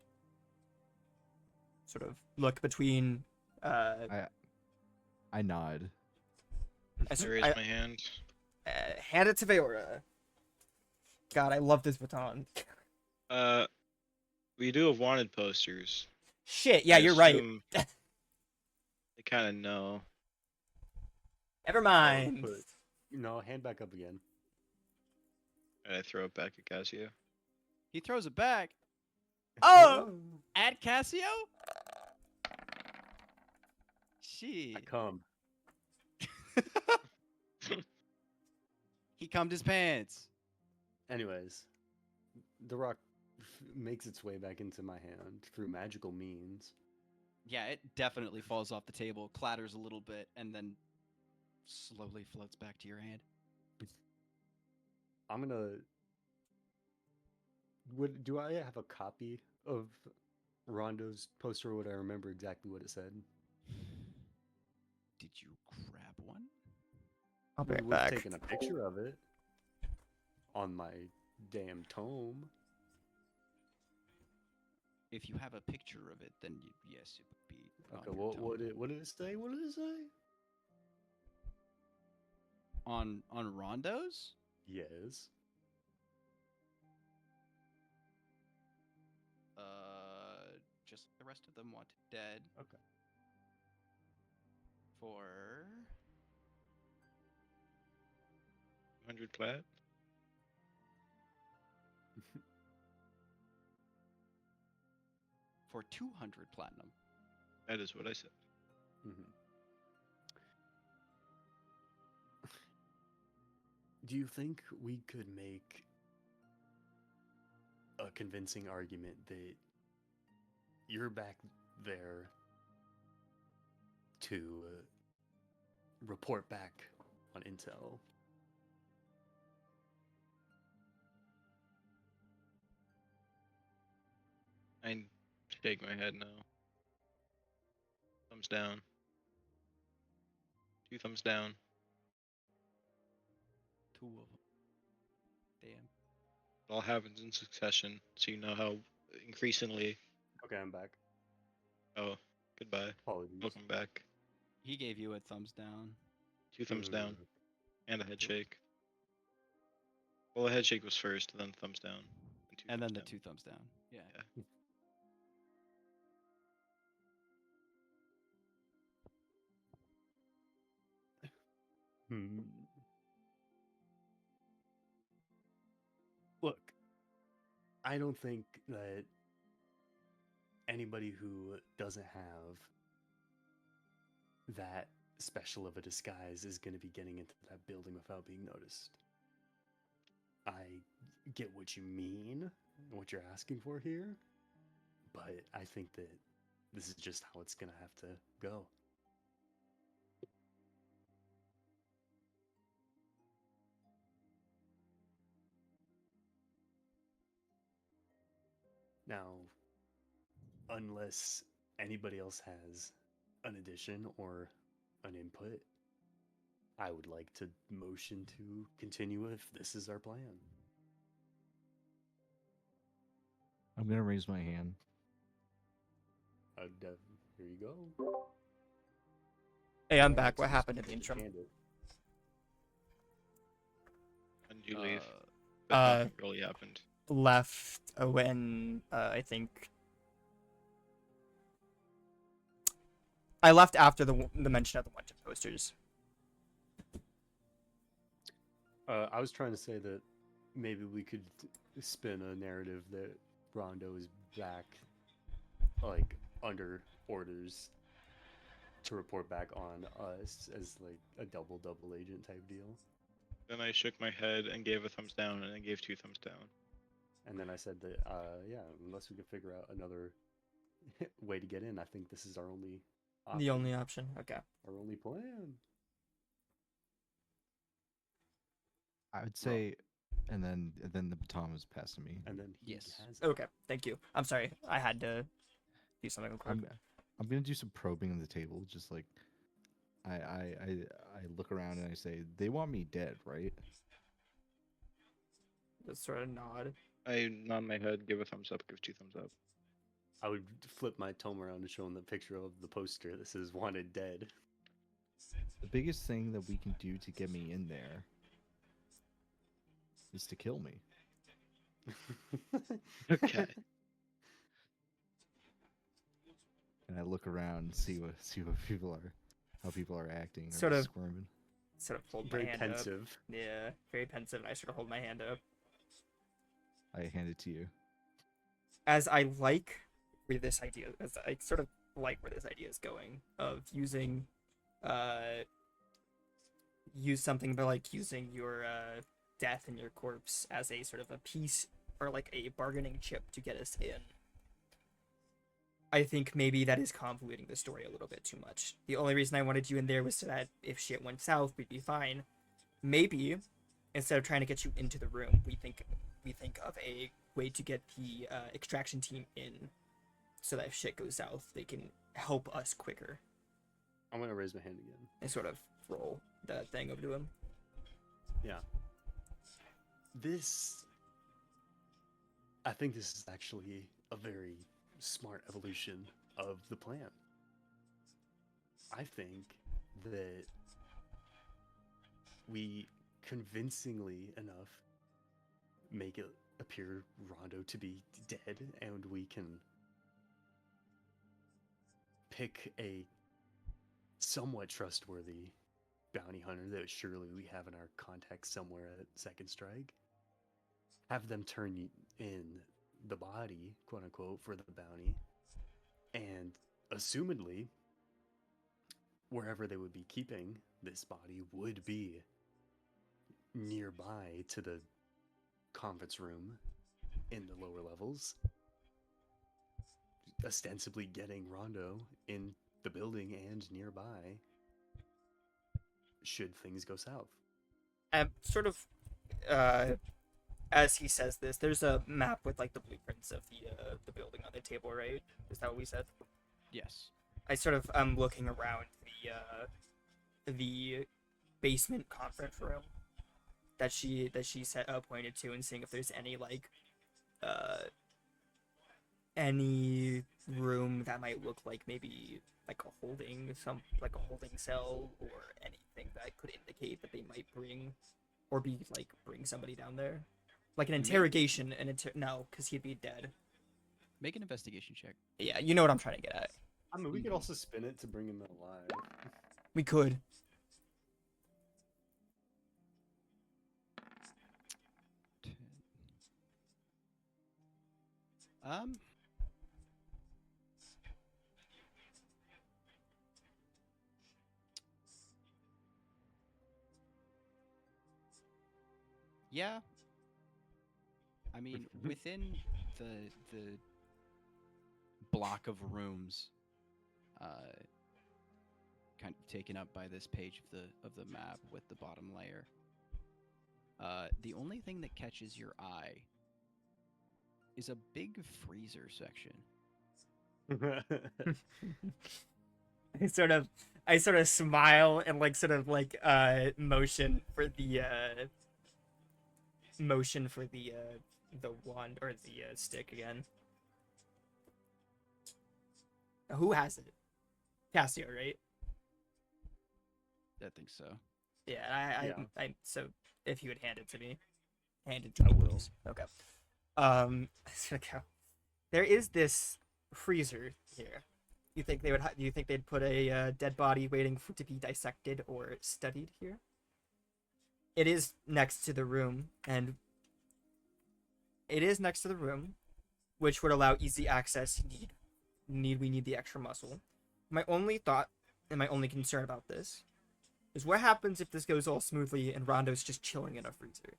Sort of look between I nod. I raise my hand. hand it to Veora. God, I love this baton. We do have wanted posters. Shit, yeah, I you're right. assume They kind of know. Never mind. But, no, hand back up again. And I throw it back at Casio. He throws it back Oh! at Cassio? I Shit. come. He cummed his pants. Anyways, the rock makes its way back into my hand through magical means. Yeah, it definitely falls off the table, clatters a little bit, and then slowly floats back to your hand. I'm gonna. Do I have a copy of Rondo's poster, or would I remember exactly what it said? Did you grab one? I'll be We right would have back. taken a picture of it on my damn tome. If you have a picture of it, then yes, it would be. on Okay, your tome. what did it say? What did it say? On Rondo's? Yes. Just like the rest of them wanted dead. Okay. For 100 plat. for 200 platinum. That is what I said. Mhm. Do you think we could make a convincing argument that you're back there to report back on intel? I shake my head no. Thumbs down. 2 thumbs down. 2 of them. Damn. It all happens in succession, so you know how increasingly. Okay, I'm back. Oh, goodbye. Apologies. Welcome back. He gave you a thumbs down. 2 thumbs down Mm, and a head shake. Well, a head shake was first, then thumbs down. And then thumbs the down. 2 thumbs down. Yeah. Yeah. Hmm. Look, I don't think that anybody who doesn't have that special of a disguise is going to be getting into that building without being noticed. I get what you mean, what you're asking for here, but I think that this is just how it's going to have to go. Now, unless anybody else has an addition or an input, I would like to motion to continue if this is our plan. I'm gonna raise my hand. Here you go. Hey, I'm Yeah, back. it's What just happened in the just interim? hand it. When did you leave? Uh, But nothing really happened. Left when I think I left after the mention of the wanted posters. I was trying to say that maybe we could spin a narrative that Rondo is back, like under orders to report back on us as like a double agent type deal. Then I shook my head and gave a thumbs down, and I gave 2 thumbs down. And then I said that, yeah, unless we could figure out another way to get in, I think this is our only option, The only option. Okay. our only plan. I would say, and then the baton was passed to me. And then he Yes. has it. Okay. Thank you. I'm sorry. I had to do something real quick. I'm gonna do some probing on the table, just like I look around and I say, they want me dead, right? Just sort of nod. I nod my head, give a thumbs up, give 2 thumbs up. I would flip my tome around and show him the picture of the poster that says "Wanted Dead." The biggest thing that we can do to get me in there is to kill me. Okay. And I look around and see what people are, how people are acting, or Sort of- squirming. Sort of hold Very my hand pensive. up. Yeah, very pensive. And I sort of hold my hand up. I hand it to you. As I like where this idea, as I sort of like where this idea is going, of using, use something but like using your death and your corpse as a sort of a piece or like a bargaining chip to get us in. I think maybe that is convoluting the story a little bit too much. The only reason I wanted you in there was so that if shit went south, we'd be fine. Maybe instead of trying to get you into the room, we think of a way to get the extraction team in, so that if shit goes south, they can help us quicker. I'm gonna raise my hand again. And sort of roll that thing over to him. Yeah. I think this is actually a very smart evolution of the plan. I think that we convincingly enough make it appear Rondo to be dead, and we can pick a somewhat trustworthy bounty hunter that surely we have in our contacts somewhere at Second Strike. Have them turn in the body, quote unquote, for the bounty, and assumedly, wherever they would be keeping this body would be nearby to the conference room in the lower levels, ostensibly getting Rondo in the building and nearby should things go south. Sort of, as he says this, there's a map with like the blueprints of the building on the table, right? Is that what we said? yes. I sort of am looking around the basement conference room that she pointed to, and seeing if there's any like any room that might look like maybe like a holding cell or anything that could indicate that they might bring somebody down there, like an interrogation. No, because he'd be dead. Make an investigation check. Yeah, you know what I'm trying to get at. I mean, we could also spin it to bring him alive. We could. Um. Yeah. I mean, within the block of rooms, kind of taken up by this page of the map with the bottom layer, the only thing that catches your eye is a big freezer section. I sort of smile and like sort of like motion for the wand or the stick again. Who has it? Cassio, right? I think so. Yeah, Yeah. I so if you would hand it to me. Hand it to I me, will. please. Okay. Okay. There is this freezer here. You think they would? Do you think they'd put a dead body waiting for to be dissected or studied here? It is next to the room, and it is next to the room, which would allow easy access. We need the extra muscle. My only thought and my only concern about this is what happens if this goes all smoothly and Rondo's just chilling in a freezer.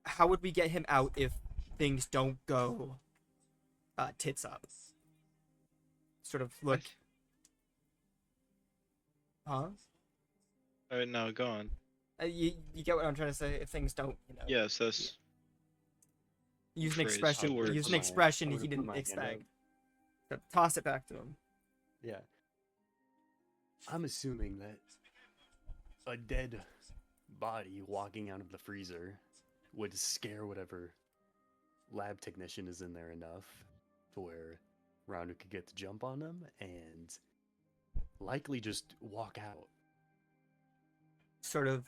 How would we get him out if things don't go tits up? Sort of look. Huh? Alright, now go on. You get what I'm trying to say? If things don't, Yes, that's use an phrase. expression. Two words. Use an I'm expression gonna he put didn't my hand expect. up. So toss it back to him. Yeah. I'm assuming that a dead body walking out of the freezer would scare whatever lab technician is in there enough to where Rondo could get the jump on them and likely just walk out. Sort of.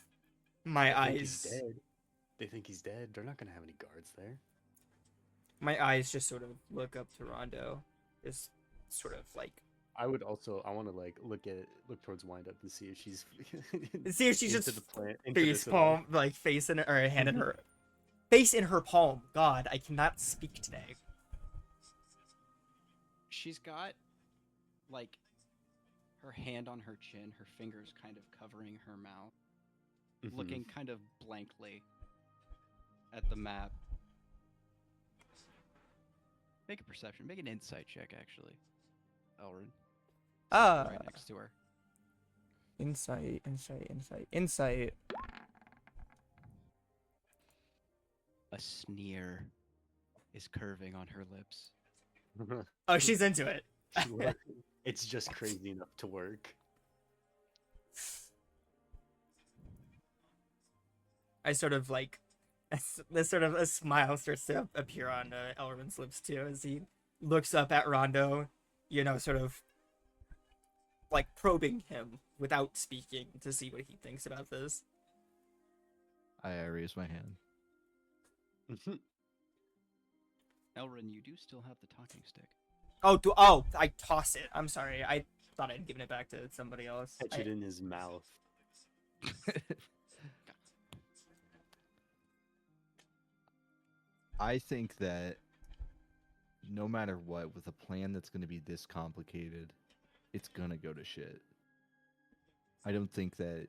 My They think he's eyes. dead. They think he's dead. They're not gonna have any guards there. My eyes just sort of look up to Rondo. Is sort of like. I would also. I want to like look towards Wind Up and see if she's. See if she's into just the plant, into face this at all. palm, like face in or hand in her. Face in her palm. God, I cannot speak today. She's got like her hand on her chin, her fingers kind of covering her mouth, Mhm. looking kind of blankly at the map. Make a perception, make an insight check actually. Elrin, right next to her. Insight. A sneer is curving on her lips. Oh, she's into it. It's just crazy enough to work. I sort of like. This sort of a smile starts to appear on Elrin's lips too as he looks up at Rondo, sort of like probing him without speaking to see what he thinks about this. I raise my hand. Elrin, you do still have the talking stick. Oh, I toss it. I'm sorry. I thought I'd given it back to somebody else. Catch it in his mouth. I think that no matter what, with a plan that's going to be this complicated, it's going to go to shit. I don't think that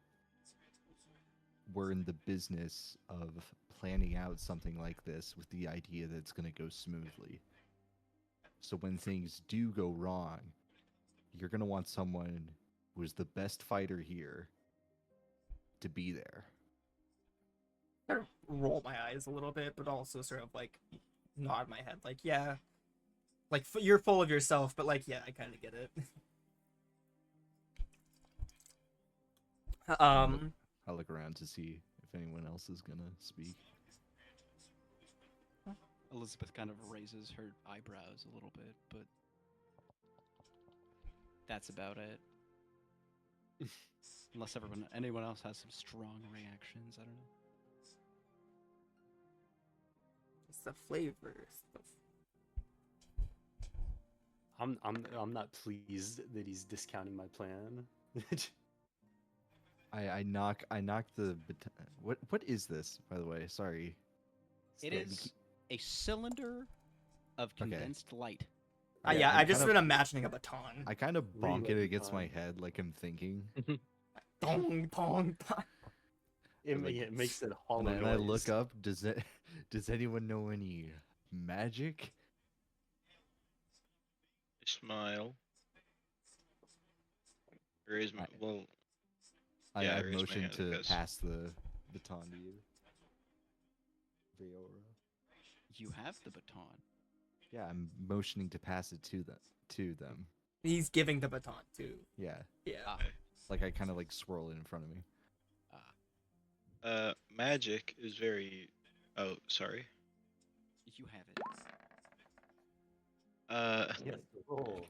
we're in the business of planning out something like this with the idea that it's going to go smoothly. So when things do go wrong, you're going to want someone who is the best fighter here to be there. Kind of roll my eyes a little bit, but also sort of like nod my head, like yeah, like you're full of yourself, but like yeah, I kind of get it. I'll look around to see if anyone else is going to speak. Elizabeth kind of raises her eyebrows a little bit, but that's about it. Unless anyone else has some strong reactions, I don't know. It's the flavors. I'm not pleased that he's discounting my plan. I knock the what is this, by the way? Sorry. It is a cylinder of Okay. condensed light. Yeah, I'm I've just kind been of- imagining a baton. I kind of bonk it Reload against my time. head like I'm thinking. Dong, dong, dong. It makes it hollow And I look noise. up, does anyone know any magic? Smile. Raise my I- well. I Yeah, I have raised my motion hand to because- pass the baton to you. Veora. You have the baton. Yeah, I'm motioning to pass it to them. He's giving the baton too. Yeah. Yeah. Ah, Like I kind of like swirl it in front of me. Magic is very. Oh, sorry. you have it. Uh, Yes, roll.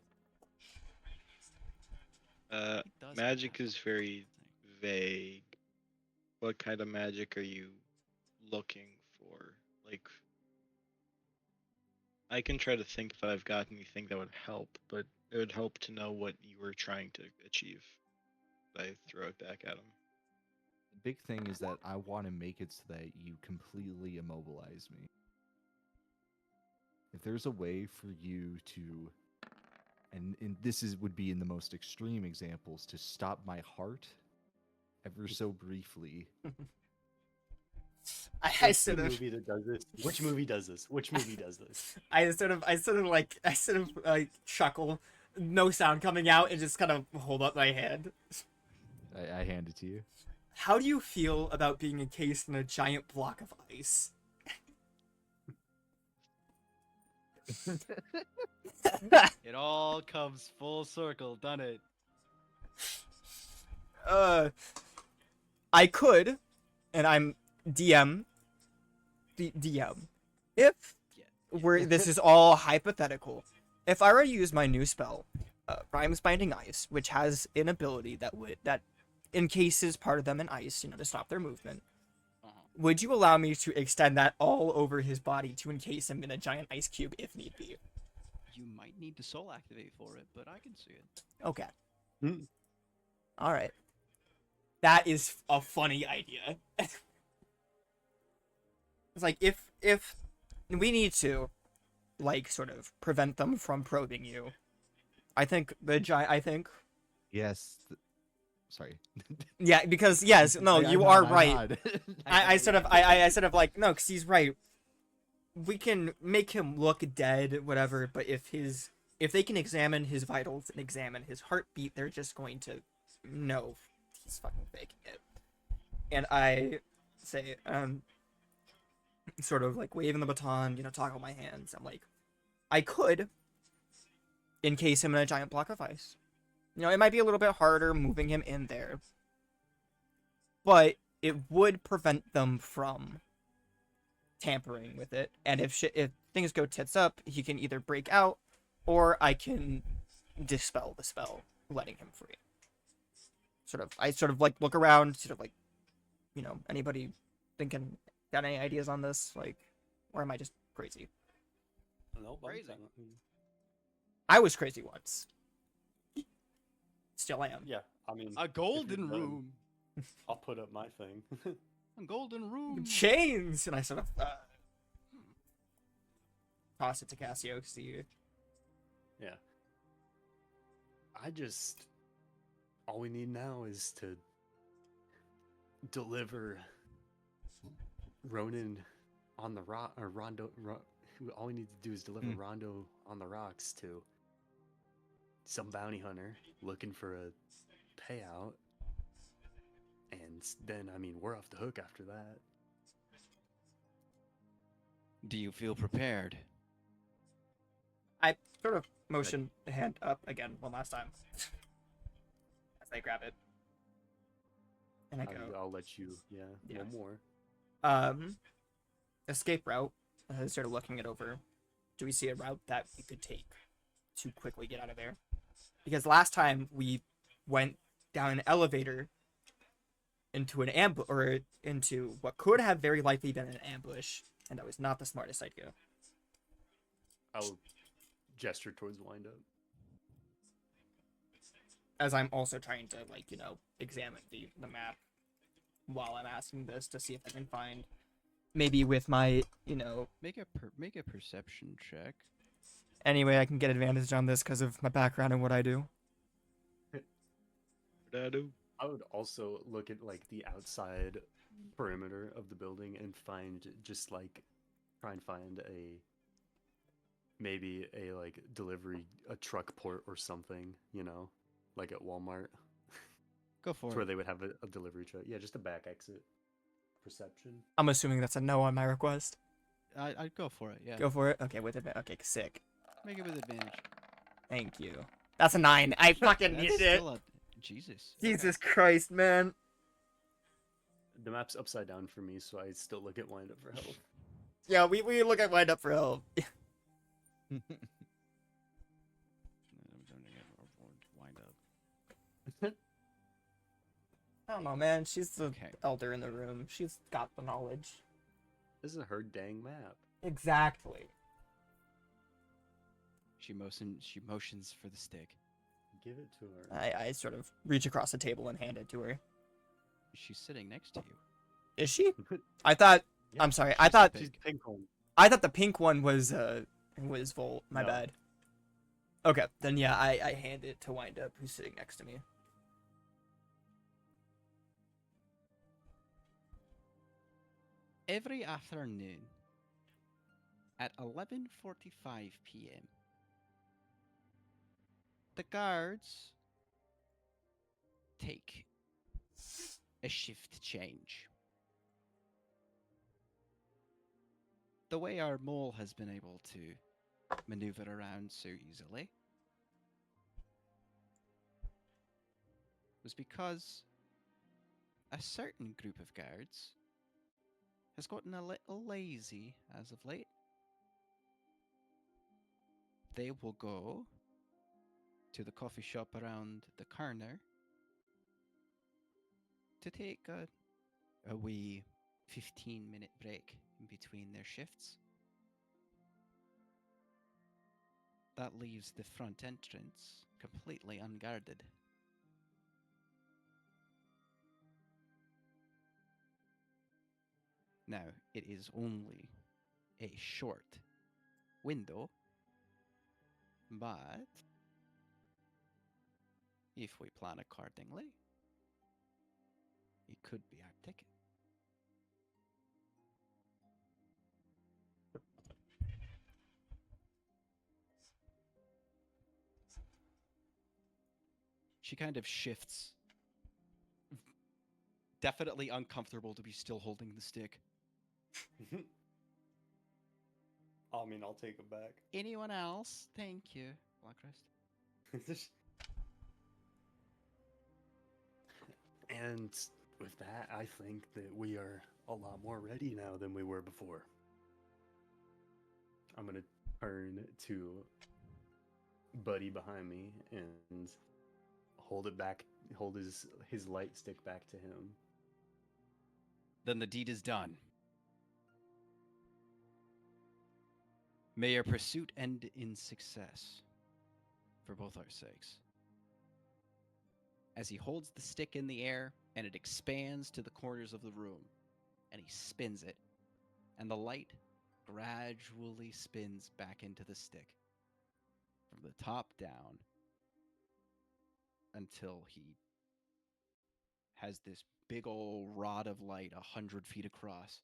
He does Magic have is a very thing. vague. What kind of magic are you looking for? Like, I can try to think if I've got anything that would help, but it would help to know what you were trying to achieve. I throw it back at him. The big thing is that I want to make it so that you completely immobilize me. If there's a way for you to, and this is would be in the most extreme examples, to stop my heart ever so briefly. I What's sort the of, movie that does this? Which movie does this? Which movie does this? I sort of like chuckle, no sound coming out, and just kind of hold up my hand. I hand it to you. How do you feel about being encased in a giant block of ice? It all comes full circle, doesn't it? I could, and I'm DM. DM. If this is all hypothetical, if I were to use my new spell, Rhymes Binding Ice, which has an ability that encases part of them in ice, to stop their movement, would you allow me to extend that all over his body to encase him in a giant ice cube if need be? You might need to soul activate for it, but I can see it. Okay. Hmm. All right. That is a funny idea. It's like if we need to, like, sort of prevent them from probing you. I think Yes. Sorry. yeah, because yes, no, I you nod, are I right. nod. I sort of like, no, because he's right. We can make him look dead, whatever, but if they can examine his vitals and examine his heartbeat, they're just going to know he's fucking faking it. And I say, sort of like waving the baton, toggle my hands. I'm like, I could encase him in a giant block of ice. It might be a little bit harder moving him in there, but it would prevent them from tampering with it. And if things go tits up, he can either break out, or I can dispel the spell, letting him free. I like look around, anybody thinking, got any ideas on this? Like, or am I just crazy? Nope, Crazy. I was crazy once. Still am. Yeah, I mean, A golden done. room. I'll put up my thing. A golden room. Chains, and I sort of toss it to Cassio. See, Yeah. All we need now is to deliver Ronan on the rock, or Rondo. All we need to do is deliver Rondo on the rocks to some bounty hunter looking for a payout. And then, I mean, we're off the hook after that. Do you feel prepared? I sort of motion the hand up again one last time as I grab it, and I go, I'll let you, Yeah. one more. Escape route. I started looking it over. Do we see a route that we could take to quickly get out of there? Because last time we went down an elevator into an ambush, or into what could have very likely been an ambush, and that was not the smartest idea. I'll gesture towards wind up. As I'm also trying to, examine the map while I'm asking this to see if I can find, maybe with my, Make a perception check. any way I can get advantage on this because of my background and what I do. I would also look at the outside perimeter of the building and try and find maybe a delivery, a truck port or something, like at Walmart. Go for It's it. where they would have a delivery truck. Yeah, just a back exit. Perception. I'm assuming that's a no on my request. I'd go for it. Yeah. Go for it. Okay, with advantage. Okay, sick. Make it with advantage. Thank you. That's a 9. I fucking That's needed it. still Jesus. Jesus Christ, man. The map's upside down for me, so I still look at wind up for help. Yeah, we look at wind up for help. Wind up. I don't know, man. She's the Okay. elder in the room. She's got the knowledge. This is her dang map. Exactly. She motions for the stick. Give it to her. I sort of reach across the table and hand it to her. She's sitting next to you. Is she? I thought. Yeah, I'm sorry. she's I thought. the She's pink. pink one. I thought the pink one was Volt. My No. bad. Okay, then yeah, I hand it to Wind Up, who's sitting next to me. Every afternoon at 11:45 p.m. the guards take a shift change. The way our mole has been able to maneuver around so easily was because a certain group of guards has gotten a little lazy as of late. They will go to the coffee shop around the corner to take a wee 15-minute break in between their shifts. That leaves the front entrance completely unguarded. Now, it is only a short window, but if we plan accordingly, it could be our ticket. She kind of shifts. Definitely uncomfortable to be still holding the stick. I mean, I'll take it back. Anyone else? Thank you, Blackrest. And with that, I think that we are a lot more ready now than we were before. I'm gonna turn to Buddy behind me and hold it back, hold his light stick back to him. Then the deed is done. May your pursuit end in success, for both our sakes. As he holds the stick in the air, and it expands to the corners of the room, and he spins it, and the light gradually spins back into the stick, from the top down, until he has this big old rod of light 100 feet across,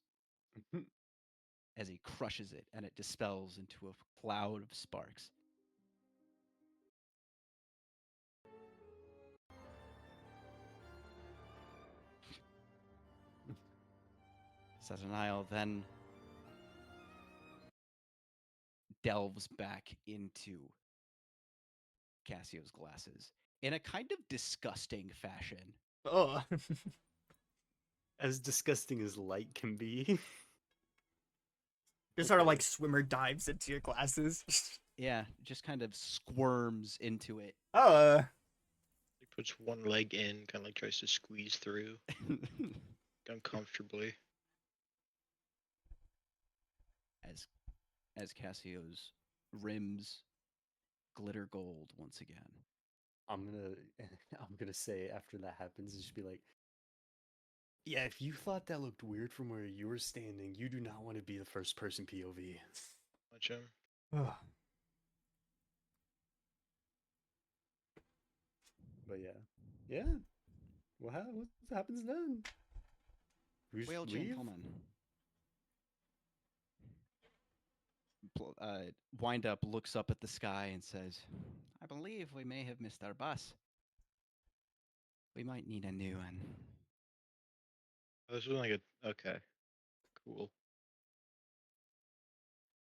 as he crushes it and it dispels into a cloud of sparks. Saturnile then delves back into Cassio's glasses in a kind of disgusting fashion. Oh. As disgusting as light can be. Just sort of like swimmer dives into your glasses. Yeah, just kind of squirms into it. Oh, He puts one leg in, kind of like tries to squeeze through uncomfortably. as Cassio's rims glitter gold once again. I'm gonna say after that happens, just be like, yeah, if you thought that looked weird from where you were standing, you do not want to be the first person POV. Watch him. Ugh. But yeah. What happens then? We just Well, leave? gentlemen. Wind Up looks up at the sky and says, I believe we may have missed our bus. We might need a new one. Oh, this was like a okay, cool.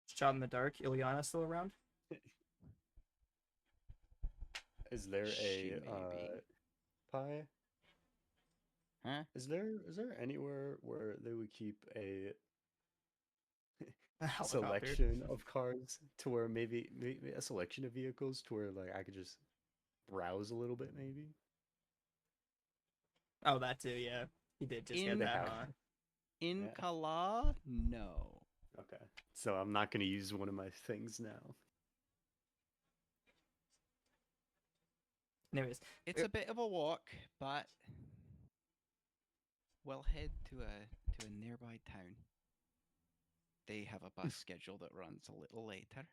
Shot in the dark. Ilyana still around? Is there She a may be. pie? Huh? Is there anywhere where they would keep a A helicopter. selection of cars to where maybe a selection of vehicles to where like I could just browse a little bit maybe? Oh, that too. Yeah, he did just In- get They that. have. Huh? In Yeah. Kala, no. Okay. So I'm not gonna use one of my things now. Anyways, It's a bit of a walk, but we'll head to a nearby town. They have a bus schedule that runs a little later.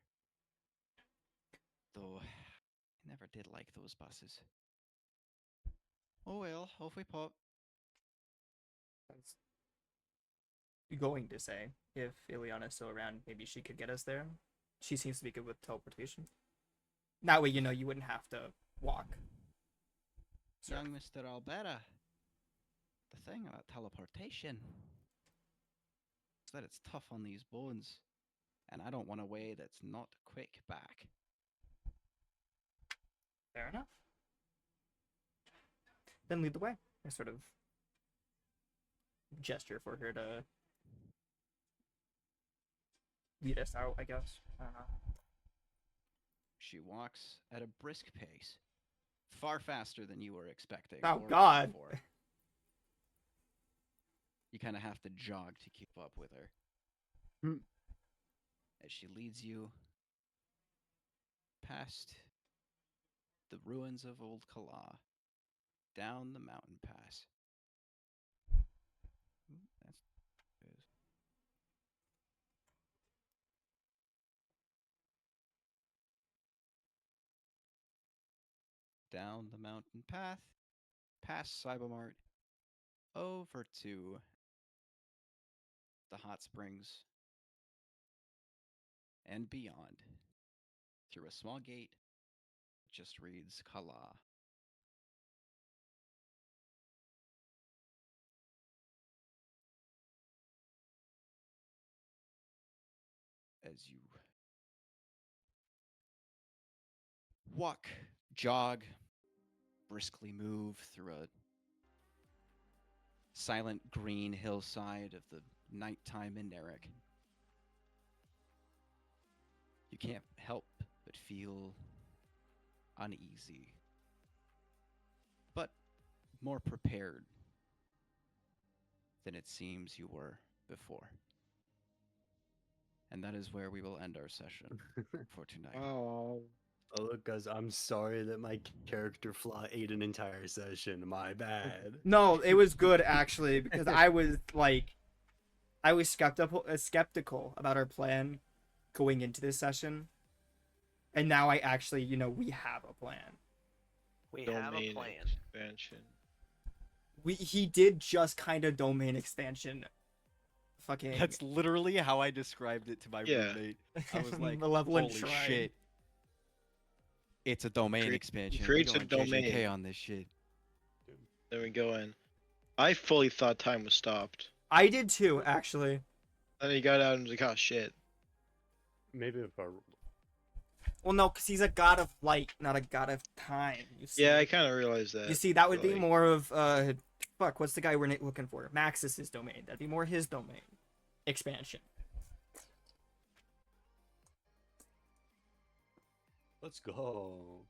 Though I never did like those buses. Oh well, off we pop. I was going to say if Ileana's still around, maybe she could get us there. She seems to be good with teleportation. That way, you wouldn't have to walk. Sure. Young Mr. Albera. The thing about teleportation is that it's tough on these bones, and I don't want a way that's not quick back. Fair enough. Then lead the way. I sort of gesture for her to lead us out, I guess. I don't know. She walks at a brisk pace, far faster than you were expecting. Oh, or ready God. for. You kind of have to jog to keep up with her. Hmm. As she leads you past the ruins of Old Kala, down the mountain pass. That's good. Down the mountain path, past Cybermart, over to the hot springs, and beyond, through a small gate, just reads Kala. As you walk, jog, briskly move through a silent green hillside of the nighttime in Eric, you can't help but feel uneasy, but more prepared than it seems you were before. And that is where we will end our session for tonight. Oh. Oh, look, guys, I'm sorry that my character flaw ate an entire session. My bad. No, it was good actually because I was skeptical about our plan going into this session, and now I actually, we have a plan. We have a Domain plan. expansion. He did just kind of domain expansion. Fucking That's literally how I described it to my Yeah. roommate. I was like, Malevolent holy Shrine. shit. It's a domain Cre- expansion. creates We're a going JJK domain. on this shit. Then we go in. I fully thought time was stopped. I did too, actually. Then he got out and was like, oh shit. Maybe if our Well, no, because he's a god of light, not a god of time. You see? Yeah, I kind of realized that. You see, that would but, be like, more of fuck. What's the guy we're looking for? Maxis's domain. That'd be more his domain expansion. let's go.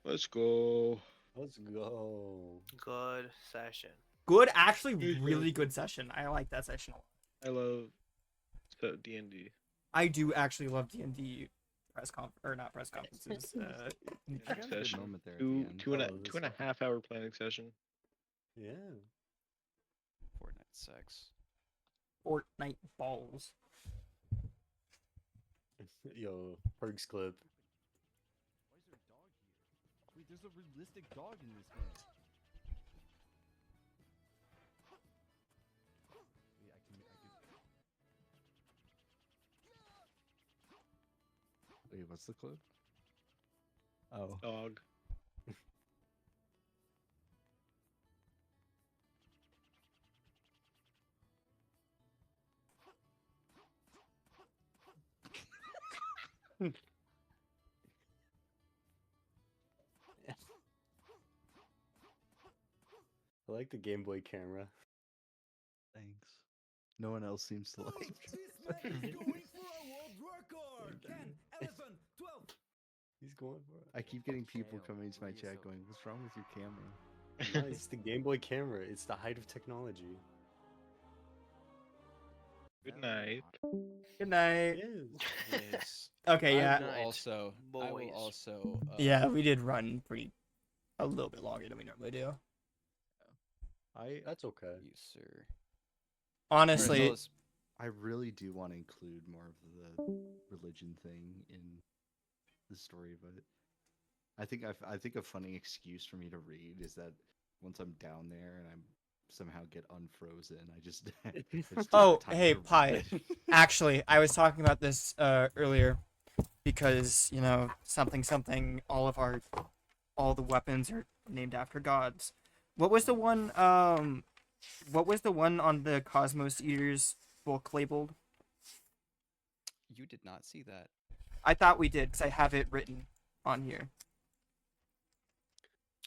Let's go. Let's go. Good session. Good, actually, Mhm. really good session. I like that session a lot. I love D&D. I do actually love D&D not press conferences. I got a good Session. moment there at the Two end. two and a Oh, this two and a one. half hour planning session. Yeah. Fortnite sex. Fortnite balls. Yo, Perks clip. Why is there a dog here? Wait, there's a realistic dog in this game. Wait, I can. Wait, what's the clip? Oh. Dog. I like the Game Boy camera. Thanks. No one else seems to like it. He's going for it. I keep getting people coming into my chat going, "What's wrong with your camera?" No, it's the Game Boy camera. It's the height of technology. Good night. Good night. Yes. Okay, I yeah. will Night, also. I will boys. also. Yeah, we did run a little bit longer than we normally do. That's okay. You, sir. Honestly, Alright, fellas, I really do want to include more of the religion thing in the story, but I think a funny excuse for me to read is that once I'm down there and I'm somehow get unfrozen, I just Oh, hey, Pi. Actually, I was talking about this earlier because, you know, something, all the weapons are named after gods. What was the one on the Cosmos Eaters book labeled? you did not see that. I thought we did because I have it written on here.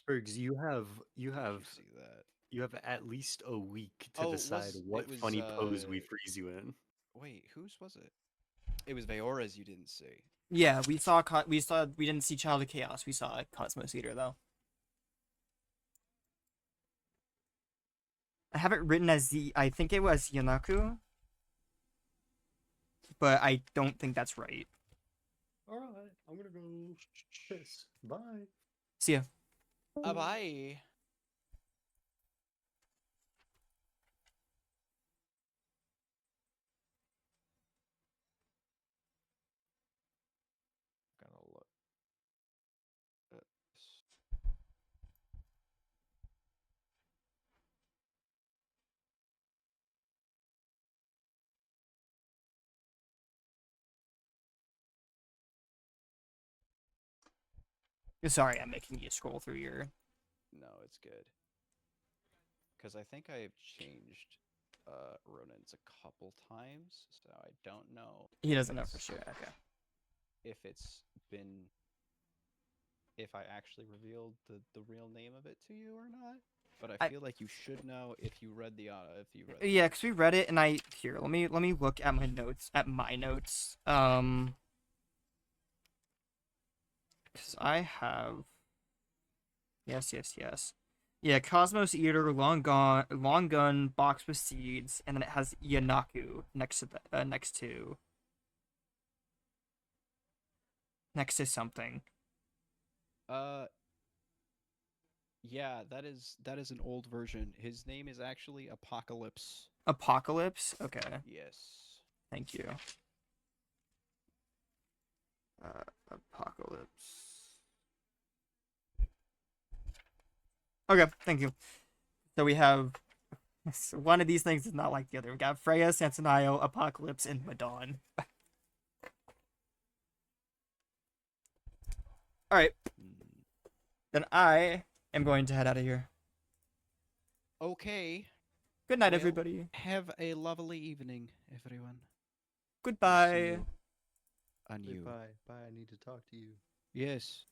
Bergs, you have Did you see that? you have at least a week to Oh, it decide was- what it was, funny pose we freeze you in. Wait, whose was it? It was Veora's you didn't see. Yeah, we didn't see Child of Chaos. We saw Cosmos Eater though. I have it written as I think it was Yanaku, but I don't think that's right. All right, I'm gonna go piss. Bye. See ya. Bye. Gonna look at this. Sorry, I'm making you scroll through your. No, it's good. Because I think I've changed Ronan's a couple times, so I don't know. He doesn't know if for it's- sure. Okay. If I actually revealed the real name of it to you or not. But I- I feel like you should know if you read the Yeah, because we read it, and here. Let me look at my notes. Because I have. Yes. Yeah, Cosmos Eater, long gun, box with seeds, and then it has Yanaku next to something. Yeah, that is an old version. His name is actually Apocalypse. Apocalypse. Okay, Yes. thank you. Apocalypse. Okay, thank you. So we have one of these things is not like the other. We got Freya, Sansanio, Apocalypse, and Madon. All right, then I am going to head out of here. Okay. Good night, Well, everybody. Have a lovely evening, everyone. We'll see Goodbye. you on you. Bye. I need to talk to you. Yes.